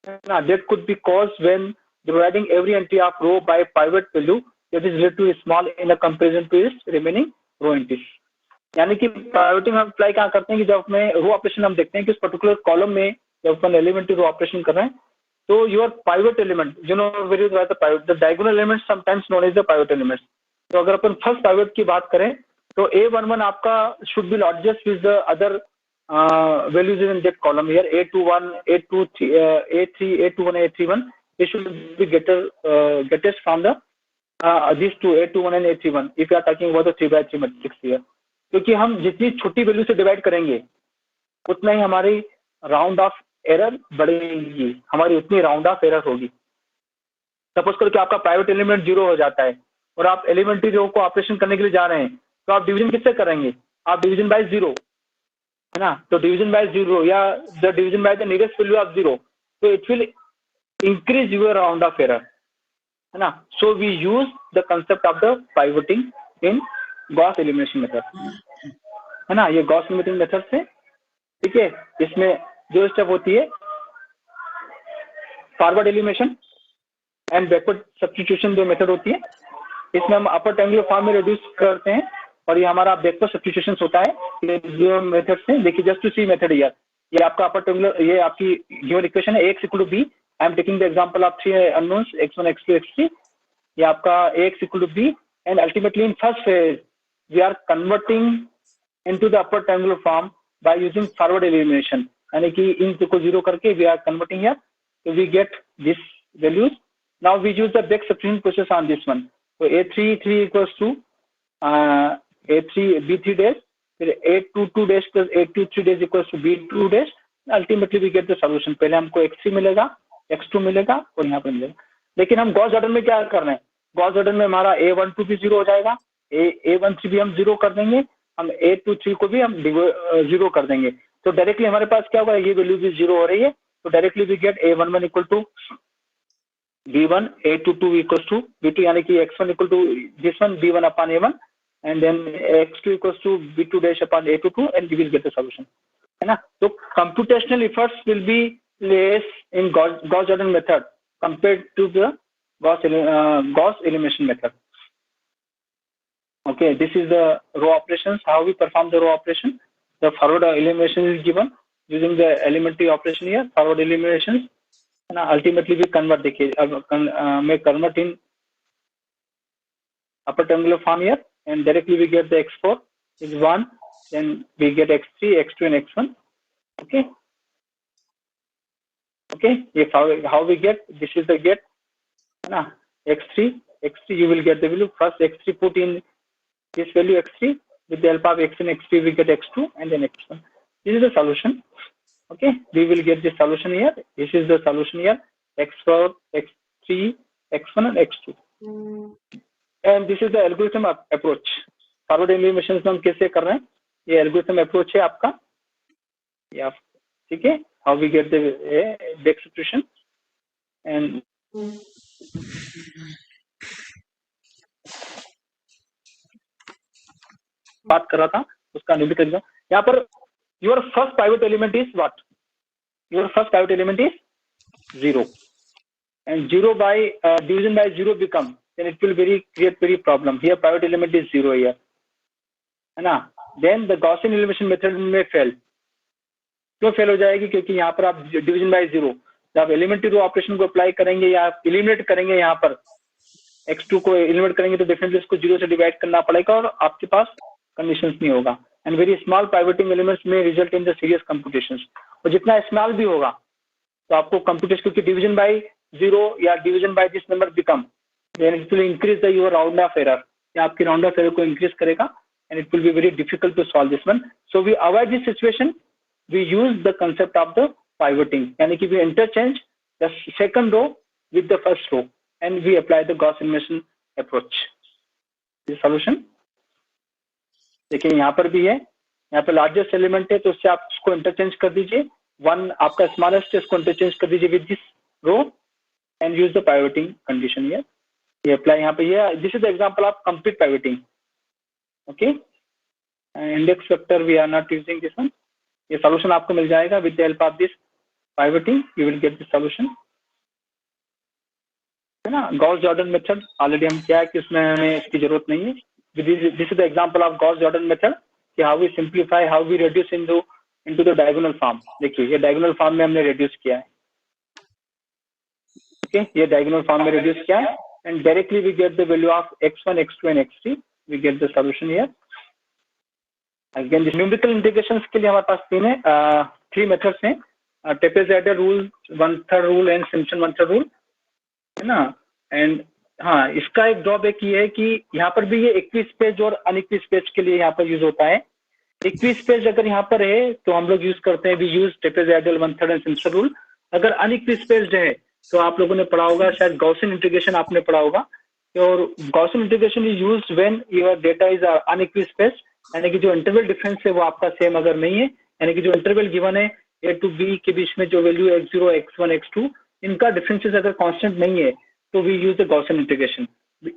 है ना. That could be cause when dividing every entry of row by pivot value that is relatively small in comparison to its remaining row entries. यानी कि पाइवोटिंग हम अप्लाई कहाँ करते हैं कि जब अपने रो ऑपरेशन हम देखते हैं कि उस पर्टिकुलर कॉलम में जब अपन एलिमेंट रो ऑपरेशन कर रहे हैं, तो your pivot element, you know very the pivot, the diagonal element sometimes known as the pivot elements. तो अगर अपन फर्स्ट पाइवट की बात करें तो A11 आपका should be largest with the other values in that column here. A21, A23, A3, A21, A31, they should be greatest from the these two, A21 and A31, if you are talking about the 3x3 matrix here. क्योंकि हम जितनी छोटी value से divide करेंगे उतना ही हमारी round off error बढ़ेगी, हमारी उतनी राउंड ऑफ एरर होगी. सपोज करो कि आपका प्राइवेट एलिमेंट 0 हो जाता है और आप एलिमेंट्री रो को ऑपरेशन करने के लिए जा रहे हैं, तो आप डिवीजन किससे करेंगे, आप डिवीजन बाय 0, है ना. तो डिवीजन बाय 0 या the division by the nearest value of 0, तो it will increase your round off error, है ना. So we use the concept of the pivoting in Gauss elimination method, है ना. ये गॉस एलिमिनेशन मेथड से, ठीक है. इसमें जो स्टेप होती है forward elimination and backward substitution, जो मेथड होती है, इसमें हम अपर ट्रायंगुलर फॉर्म में रिड्यूस करते हैं, और ये हमारा बैकवर्ड सब्स्टिट्यूशन होता है जो मेथड से. देखिए just to see method here, ये आपका अपर ट्रायंगुलर, ये आपकी गिवन इक्वेशन है x equal to b. I am taking the example of 3 unknowns x1, x2, x3. ये आपका x equal to b, and ultimately in first phase we are converting into the upper triangular form by using forward elimination, यानी कि इन को 0 करके we are converting here, so we get this values. Now we use the back substitution process on this one. So A33 equals to A3 B3 dash, फिर A22 dash plus A23 dash equals to B2 dash. Ultimately we get the solution. पहले हमको X3 मिलेगा, X2 मिलेगा और यहाँ पे मिलेगा. लेकिन हम गॉस जॉर्डन में क्या कर रहे हैं, गॉस जॉर्डन में हमारा A12 भी 0 हो जाएगा, A13 भी हम 0 कर देंगे, हम A23 को भी हम 0 कर देंगे. तो डायरेक्टली हमारे पास क्या होगा, ये वैल्यू भी 0 हो रही है, तो directly we get A11 equal to B1, A22 equal to B2, यानी कि X1 equal to this one B1 upon A1, and then X2 equal to B2 dash upon A22, and we will get the solution, है ना. तो computational efforts will be less in Gauss Jordan method compared to the Gauss elimination method. Okay, this is the row operations, how we perform the row operation. The forward elimination is given using the elementary operation here, forward eliminations, and ultimately we convert. देखिए अब मैं convert in upper triangular form here, and directly we get the x4 is 1, then we get x3, x2 and x1. Okay, okay, if how we get, this is the get, है ना. x3 you will get the value. First x3 put in this value x3, with the help of x and x3 we get x2 and then x1. This is the solution. Okay, we will get the solution here. This is the solution here, x4, x3, x1 and x2. And this is the algorithm approach. Forward elimination हम कैसे कर रहे हैं, ये algorithm approach है आपका, या ठीक है, how we get the back substitution and बात कर रहा था उसका निरूपित करेगा। यहाँ पर your first pivot element is what, your first pivot element is 0 and 0 by division by 0 become, then it will create very problem. Here pivot element is 0 here, है ना। Then the Gaussian elimination method में fail, क्यों fail हो जाएगी, क्योंकि यहाँ पर आप डिवीजन बाय 0, जब आप एलिमेंट्री रो ऑपरेशन को अप्लाई करेंगे या एलिमिनेट करेंगे, यहाँ पर x2 को एलिमिनेट करेंगे तो डेफिनेटली इसको 0 से डिवाइड करना पड़ेगा और आपके पास कंडीशंस नहीं होगा। एंड वेरी स्मॉल पाइवटिंग एलिमेंट्स में result in the serious computations, और जितना स्मॉल भी होगा तो आपको कंप्यूटेशन, क्योंकि डिवीजन बाय 0 या division by this number become, then it will increase the your round off error, या आपकी राउंड ऑफ एरर को इंक्रीज करेगा and it will be very difficult to solve this one. So we avoid this situation, we use the concept of the pivoting, यानी कि we interchange the second row with the first row and we apply the Gauss elimination approach. This solution देखिए यहाँ पर भी है, यहाँ पर largest element है तो उससे आप उसको इंटरचेंज कर दीजिए, 1 आपका स्मॉलेस्ट है उसको इंटरचेंज कर दीजिए with this row and use the pivoting condition here. We apply यहाँ पे, ये this is the example of complete pivoting. Okay, index vector we are not using this one. ये solution आपको मिल जाएगा with the help of this pivoting, you will get the solution, है ना। Gauss Jordan method already हम क्या है कि उसमें हमें इसकी जरूरत नहीं है। This is the example of Gauss Jordan method कि how we simplify, how we reduce into the diagonal form। देखिए ये diagonal form में हमने reduce किया है, ये डायगोनल फॉर्म में रिड्यूस किया है and directly we get the value of x1 x2 and x3, we get the solution here. Again this numerical integrations के लिए हमारे पास 3 मेथड्स हैं, trapezoidal rule, 1/3 rule and Simpson 1/3 rule, है ना। एंड हाँ, इसका एक ड्रॉबैक ये है कि यहाँ पर भी ये इक्विस पेज और अनइक्विस पेज के लिए यहाँ पर यूज होता है। इक्विस पेज अगर यहाँ पर है तो हम लोग यूज करते हैं, we use trapezoidal 1/3 and Simpson rule. अगर अनइक्विस पेज है तो आप लोगों ने पढ़ा होगा, शायद गॉसियन इंटीग्रेशन आपने पढ़ा होगा, और Gaussian integration is used when your data is unequal space, यानी कि जो इंटरवल डिफरेंस है वो आपका सेम अगर नहीं है, यानी कि जो इंटरवल गिवन है a to b के बीच में जो वैल्यू x0 x1 x2 इनका डिफरेंसेस अगर कांस्टेंट नहीं है तो we use the Gaussian integration.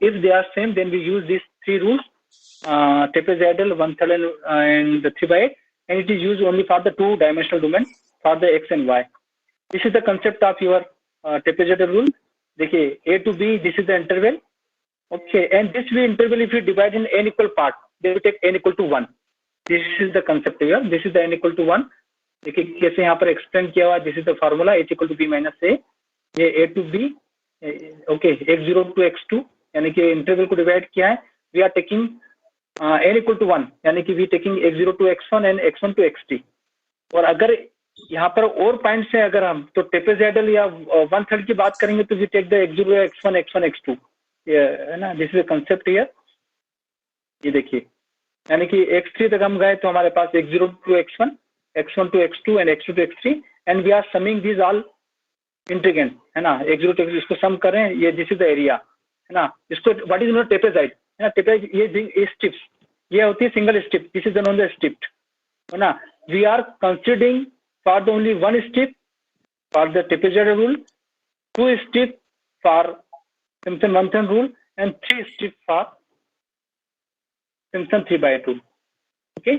If they are same then we use this 3 rules, trapezoidal 1/3 and the 3/8, and it is used only for the 2-dimensional domain for the x and y. This is the concept of your trapezoidal rule. देखिए a to b, this is the interval, okay, and this will interval if you divide in n equal part, they will take n equal to 1. This is the concept here, this is the n equal to 1. देखिए कैसे यहाँ पर explain किया हुआ, this is the formula h equal to b minus a, ये a to b, okay, x0 to x2, यानी कि interval को डिवाइड किया है, we are taking n equal to 1, यानी कि we taking x0 to x1 and x1 to x3। और अगर यहाँ पर और पॉइंट से अगर हम तो ट्रेपेजॉइडल या 1/3 की बात करेंगे तो we take the x0 x1 x1 x2, है ना। This is the concept here, ये देखिए, यानी कि x3 तक हम गए तो हमारे पास x0 to x1 x1 to x2 and x2 to x3, and we are summing this all integrand, है ना। x0 to इसको सम करें, ये दिस इज द एरिया, है ना। इसको व्हाट इज नोन ट्रेपेजॉइड, है ना। ट्रेपेजॉइड ये स्ट्रिप्स, ये होती है single strip, this is the known the strip, है ना। We are considering for the only 1 strip for the trapezoidal rule, 2 strip for Simpson 1/3 rule, and 3 strip for Simpson 3/2. Okay,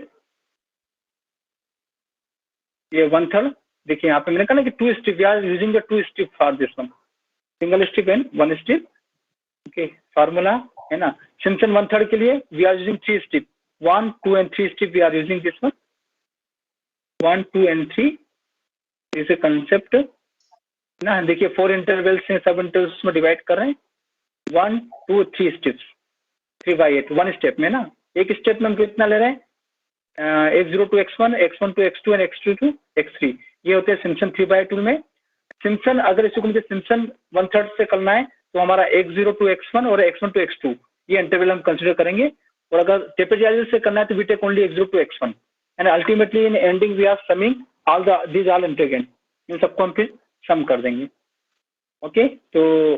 ये 1/3 देखिए यहाँ पे मैंने कहा ना कि 2 strip, we are using the 2 strip for this one, single strip and 1 strip. Okay, formula है ना। Simpson 1/3 के लिए we are using 3 strip, 1, 2 and 3 strip we are using this one, 1, 2 and 3 इसे कंसेप्ट ना। देखिए 4 इंटरवल्स हैं, सब इंटरवल्स में डिवाइड कर रहे हैं, 1, 2, 3 स्टेप्स, 3/8 1 स्टेप में ना। एक स्टेप में हम कितना ले रहे हैं, x0 to x1 x1 to x2 and x2 to x3, ये होते हैं सिम्पसन 3/2 में। सिम्पसन अगर इसको मुझे सिम्पसन 1/3 से करना है तो हमारा x0 to x1 और x1 to x2 ये इंटरवल हम कंसिडर करेंगे, और अगर ट्रेपेजॉइडल से करना है तो we take only x0 to x1 and ultimately in ending we are summing all these all integrand, इन सबको हम फिर सम कर देंगे। ओके, तो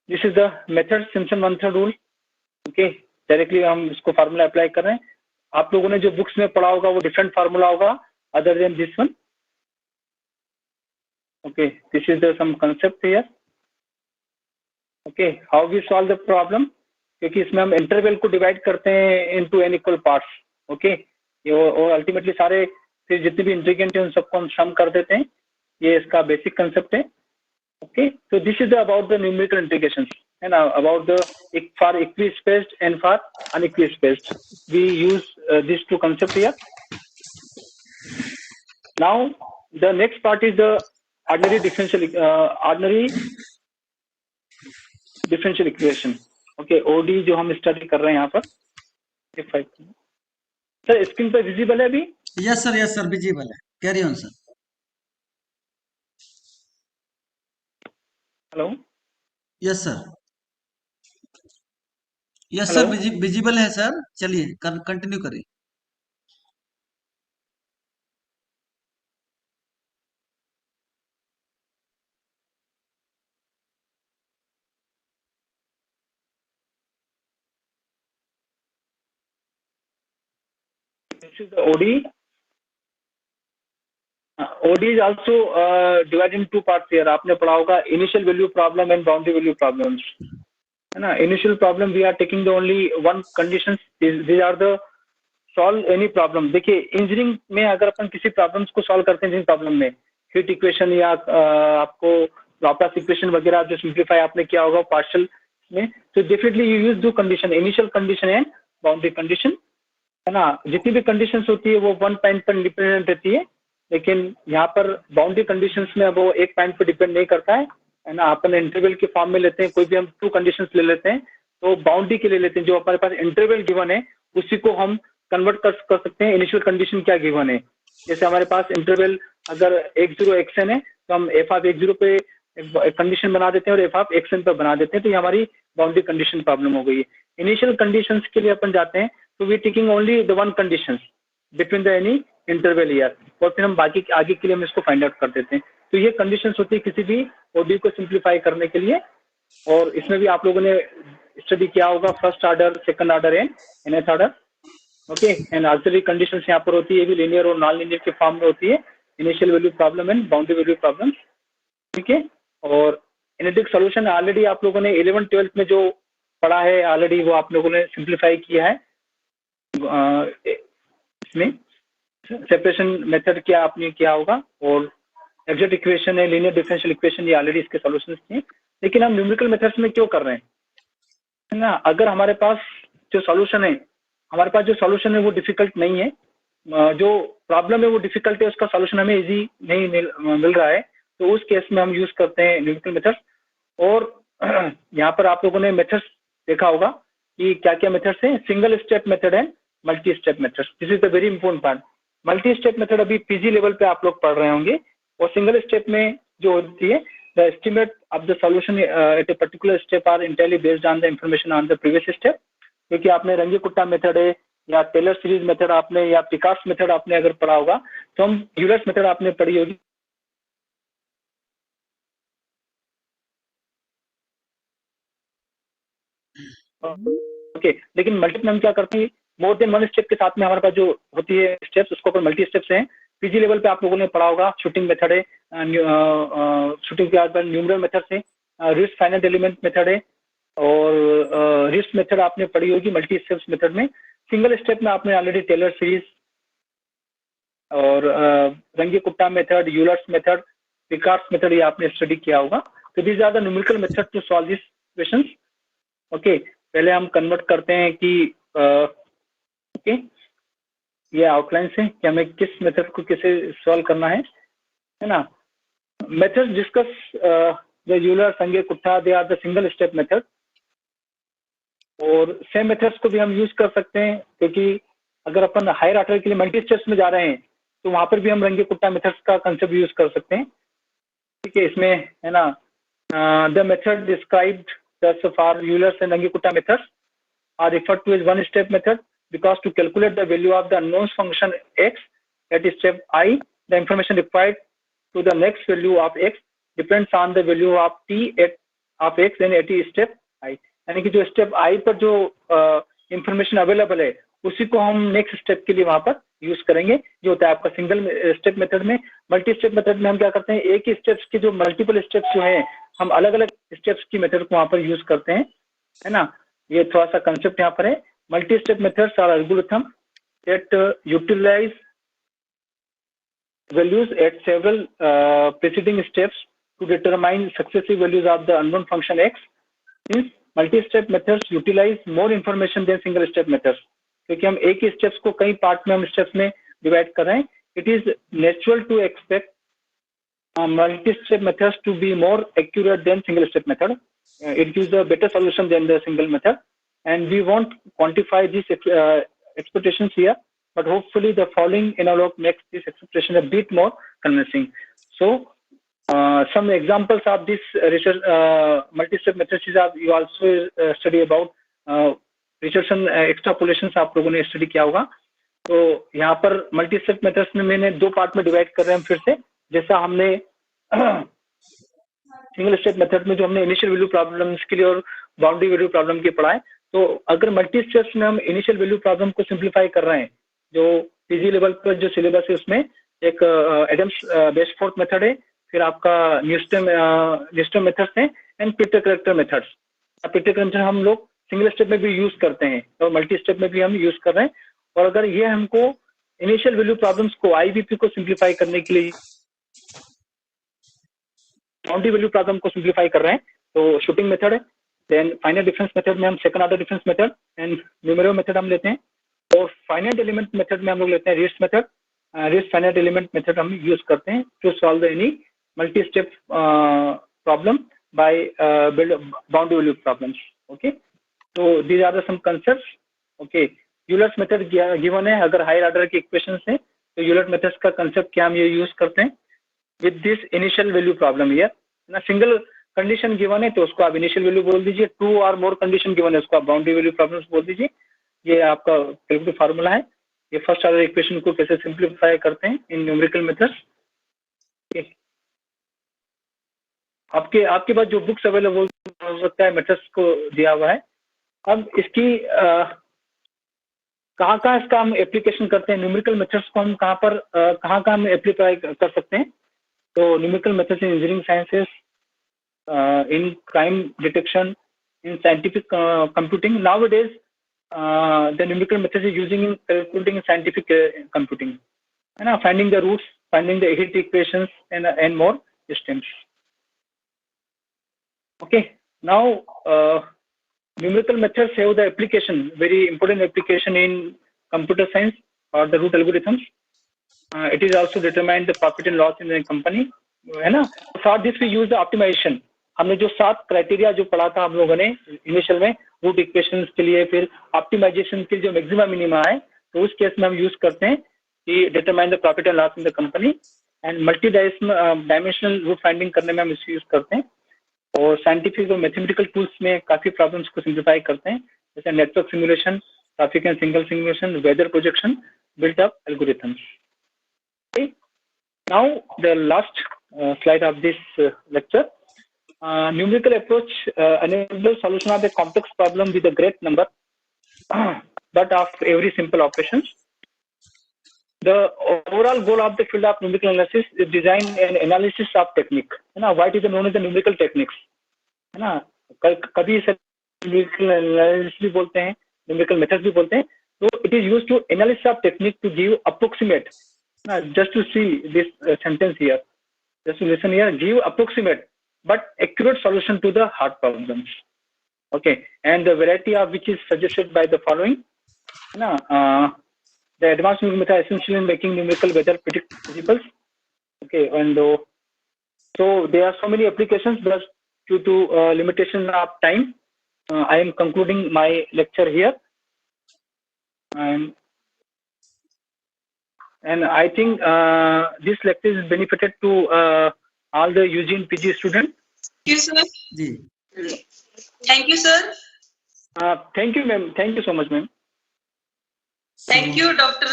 this is the method, Simpson method rule. Okay, directly हम इसको फार्मूला अप्लाई कर रहे हैं। आप लोगों ने जो बुक्स में पढ़ा होगा वो डिफरेंट फार्मूला होगा other than this one. Okay, this is the sum concept here. Okay, how we solve the problem, क्योंकि इसमें हम इंटरवल को डिवाइड करते हैं into n equal parts. Okay, और अल्टीमेटली सारे फिर जितने भी इंटीग्रेंट हैं उन सबको हम सम कर देते हैं, ये इसका बेसिक कंसेप्ट है। Okay, so this is about the numerical integrations and about the for equispaced and for unequispaced. We use these two concepts here. Now the next part is the ordinary differential equation. Okay, OD जो हम study कर रहे हैं यहाँ पर, sir screen पर visible है अभी? यस सर विजिबल है, carry on sir. Hello, yes sir visible है सर, चलिए कंटिन्यू करिए। this is the OD. OD is also divided in two parts here. आपने पढ़ा होगा initial value problem and boundary value problems, है ना। initial problem we are taking the only one conditions. These are the solve any problem. देखिए engineering में अगर अपन किसी problems को सॉल्व करते हैं, जिन प्रॉब्लम में हीट इक्वेशन या आपको लाप्लास इक्वेशन वगैरह जो सिंप्लीफाई आपने किया होगा पार्शियल में, तो डेफिनेटली यू यूज दो condition, initial condition and boundary condition, है ना। जितनी भी कंडीशंस होती है वो वन पॉइंट पर डिपेंडेंट रहती है, लेकिन यहाँ पर बाउंड्री कंडीशंस में वो एक पॉइंट पर डिपेंड नहीं करता है ना। अपन इंटरवल के फॉर्म में लेते हैं, कोई भी हम टू कंडीशंस ले लेते हैं तो बाउंड्री के लिए लेते हैं, जो हमारे पास इंटरवल गिवन है उसी को हम कन्वर्ट कर सकते हैं इनिशियल कंडीशन क्या गिवन है। जैसे हमारे पास इंटरवल अगर x0 xn है तो हम f ऑफ x0 पे एक कंडीशन बना देते हैं और f ऑफ xn पे बना देते हैं, तो ये हमारी बाउंड्री कंडीशन प्रॉब्लम हो गई है। इनिशियल कंडीशंस के लिए अपन जाते हैं तो we taking only the one conditions between the any interval here, और फिर हम बाकी आगे के लिए हम इसको फाइंड आउट कर देते हैं। तो ये कंडीशंस होती है किसी भी ओडी को सिंप्लीफाई करने के लिए, और इसमें भी आप लोगों ने स्टडी किया होगा first order, second order and nth order. Okay, and auxiliary conditions यहाँ पर होती है, भी लीनियर और नॉन लीनियर के फॉर्म में होती है, initial value problem and boundary value problem. ठीक है, और एनालिटिक सॉल्यूशन ऑलरेडी आप लोगों ने 11th-12th में जो पढ़ा है ऑलरेडी वो आप लोगों ने सिंप्लीफाई किया है। इसमें सेपरेशन मेथड क्या आपने किया होगा, और एग्जैक्ट इक्वेशन है, लीनियर डिफरेंशियल इक्वेशन, ये ऑलरेडी इसके सॉल्यूशंस थे। लेकिन हम न्यूमेरिकल मेथड्स में क्यों कर रहे हैं, है ना। अगर हमारे पास जो सॉल्यूशन है, हमारे पास जो सॉल्यूशन है वो डिफिकल्ट नहीं है, जो प्रॉब्लम है वो डिफिकल्ट है, उसका सॉल्यूशन हमें इजी नहीं मिल रहा है, तो उस केस में हम यूज करते हैं न्यूमेरिकल मेथड्स। और यहाँ पर आप लोगों ने मेथड्स देखा होगा कि क्या क्या मेथड्स हैं, सिंगल स्टेप मेथड है, multi step method. This is the very important part. Multi step method अभी पीजी लेवल पे आप लोग पढ़ रहे होंगे, और सिंगल स्टेप में जो होती है the estimate of the solution at a particular step are entirely based on the information on the previous step. क्योंकि आपने रंगी कुट्टा मेथड है या टेलर सीरीज मेथड आपने या पिकार्ड्स मेथड आपने अगर पढ़ा होगा, तो हम यूलर्स मेथड आपने पढ़ी होगी। ओके, लेकिन मल्टीपल हम क्या करते हैं, मोर देन वन स्टेप के साथ में हमारे पास जो होती है स्टेप्स, उसको अपन मल्टी स्टेप्स हैं। पीजी लेवल पे आप लोगों ने पढ़ा होगा, शूटिंग मेथड है, शूटिंग के बाद न्यूमरल मेथड है, रिस्ट फाइनाइट एलिमेंट मेथड है, और रिस्ट मेथड आपने पढ़ी होगी मल्टी स्टेप्स मेथड में। सिंगल स्टेप में आपने ऑलरेडी टेलर सीरीज और Runge Kutta method, Euler's method, Picard's method ये आपने स्टडी किया होगा। तो these are the numerical method to solve this questions. Okay, पहले हम कन्वर्ट करते हैं कि ओके, ये आउटलाइन से कि हमें किस मेथड को कैसे सॉल्व करना है ना। मेथड्स डिस्कस द यूलर, संगे Kutta, they are the single step method, और सेम मेथड्स को भी हम यूज कर सकते हैं, क्योंकि अगर अपन हायर ऑर्डर के लिए मल्टी स्टेप्स में जा रहे हैं तो वहां पर भी हम रंगे कुट्टा मेथड्स का कंसेप्ट यूज कर सकते हैं। ठीक है, इसमें है ना The method described thus far, Euler's and Langkota methods, are referred to as one-step method because to calculate the value of the unknown function x at step I, the information required to the next value of x depends on the value of t at of x and at step I. यानी कि जो step I पर जो information available है उसी को हम next step के लिए वहां पर यूज करेंगे। जो होता है आपका सिंगल स्टेप मेथड में। मल्टी स्टेप मेथड में हम क्या करते हैं, एक ही स्टेप्स के जो मल्टीपल स्टेप्स जो हैं हम अलग अलग स्टेप्स की मेथड को वहां पर यूज करते हैं, है ना। ये थोड़ा सा कंसेप्ट यहाँ पर है। Multi step methods are algorithm that utilize values at several preceding steps to determine successive values of the unknown function x. Since multi-step methods utilize more information than single-step methods, क्योंकि हम एक ही steps को कई part में हम steps में divide कर रहे हैं, it is natural to expect multi-step methods to be more accurate than single-step method. It gives a better solution than the single method, and we won't quantify these expectations here. But hopefully the following analog makes this expression a bit more convincing. So some examples of this research multi-step methods you also study about Richardson extrapolations आप लोगों ने study किया होगा। तो यहाँ पर multi step methods में मैंने दो पार्ट में डिवाइड कर रहे हैं फिर से। जैसा हमने सिंगल स्टेप मेथड में जो हमने इनिशियल वैल्यू प्रॉब्लम्स के लिए और बाउंड्री वैल्यू प्रॉब्लम के पढ़ा है, तो अगर मल्टी स्टेप्स में हम इनिशियल वैल्यू प्रॉब्लम को सिंप्लीफाई कर रहे हैं, जो पीजी लेवल पर जो सिलेबस है उसमें एक एडम्स बेस्फोर्ड मेथड है, फिर आपका न्यूस्टन मेथड्स हैं and Peter character methods. Peter character हम लोग सिंगल स्टेप में भी यूज करते हैं और मल्टी स्टेप में भी हम यूज कर रहे हैं। और अगर ये हमको इनिशियल वैल्यू प्रॉब्लम्स को आईवीपी को सिंप्लीफाई करने के लिए बाउंड्री वैल्यू प्रॉब्लम को सिंप्लीफाई कर रहे हैं तो शूटिंग मेथड है। देन फाइनाइट डिफरेंस मेथड में हम second order difference method and numerical method हम लेते हैं। और फाइनाइट एलिमेंट मेथड में हम लोग लेते हैं रिस्ट मेथड। रिस्ट फाइनाइट एलिमेंट मेथड हम यूज करते हैं to solve any multi step problem by boundary value problems. Okay, तो these are the some concepts. Okay, Euler's method given है, अगर हायर ऑर्डर के इक्वेशंस हैं तो यूलर मेथड्स का कांसेप्ट क्या हम ये यूज करते हैं with this initial value problem here ना। सिंगल कंडीशन गिवन है तो उसको आप इनिशियल वैल्यू बोल दीजिए, टू और मोर कंडीशन गिवन है उसको आप बाउंड्री वैल्यू प्रॉब्लम्स बोल दीजिए। ये आपका कैलकुलेटिव फार्मूला है। ये फर्स्ट ऑर्डर इक्वेशन को कैसे सिंप्लीफाई करते हैं इन न्यूमेरिकल मेथड्स। आपके पास जो बुक्स अवेलेबल हो सकता है मेथड्स को दिया हुआ है। अब इसकी कहाँ इसका हम एप्लीकेशन करते हैं, न्यूमेरिकल मेथड्स को हम कहाँ हम एप्लीकाई कर सकते हैं। तो numerical methods in engineering sciences, in crime detection, in scientific computing. Nowadays the numerical methods is using in calculating scientific computing, है ना, finding the roots, finding the heat equations and more systems. Okay, now numerical methods have the application, very important application in computer science or the root algorithms. It is also determine the profit and loss in the company, है ना। For this we use the optimization. हमने जो 7 criteria जो पढ़ा था हम लोगों ने इनिशियल में रूट इक्वेशंस के लिए, फिर ऑप्टिमाइजेशन के लिए जो मैक्सिमा मिनिमा है, तो उस केस में हम यूज करते हैं कि determine the profit and loss in the company. And multi dimensional root finding करने में हम इसे यूज करते हैं। और साइंटिफिक और मैथमेटिकल टूल्स में काफी प्रॉब्लम्स को सिंप्लीफाई करते हैं, जैसे network simulation, traffic and signal simulation, weather projection, built up algorithms. Now the last slide of this lecture. Numerical approach enables solution of a complex problem with a great number but of every simple operations. The overall goal of the field of numerical analysis is design and analysis of technique, है ना। What is known as the numerical techniques, है ना। कभी इसे numerical analysis भी बोलते हैं, numerical methods भी बोलते हैं। So it is used to analysis of technique to give approximate, just to see this sentence here, just to listen here, give approximate but accurate solution to the hard problems. Okay, and the variety of which is suggested by the following. The advanced numerical method essentially in making numerical weather predict principles. Okay, and so there are so many applications, but due to limitation of time, I am concluding my lecture here. And I think this lecture is benefited to all the UG and PG students. you, sir. Ji Thank you, sir. Thank you, ma'am. Thank you so much, ma'am. Thank you, Dr.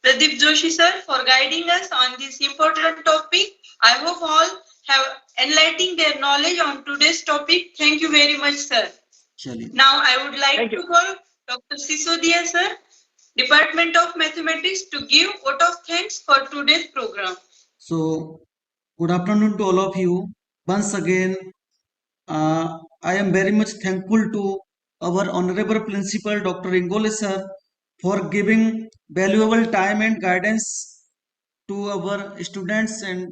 Pradeep Joshi, sir, for guiding us on this important topic. I hope all have enlightened their knowledge on today's topic. Thank you very much, sir. चलिए Now, I would like Thank you. to call Dr. Sisodia, sir, Department of Mathematics, to give vote of thanks for today's program. so good afternoon to all of you once again. I am very much thankful to our honorable principal Dr. Ingole sir for giving valuable time and guidance to our students, and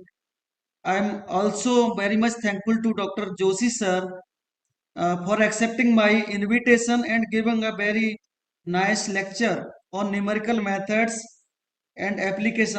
I am also very much thankful to Dr. Joshi sir for accepting my invitation and giving a very nice lecture on numerical methods and application.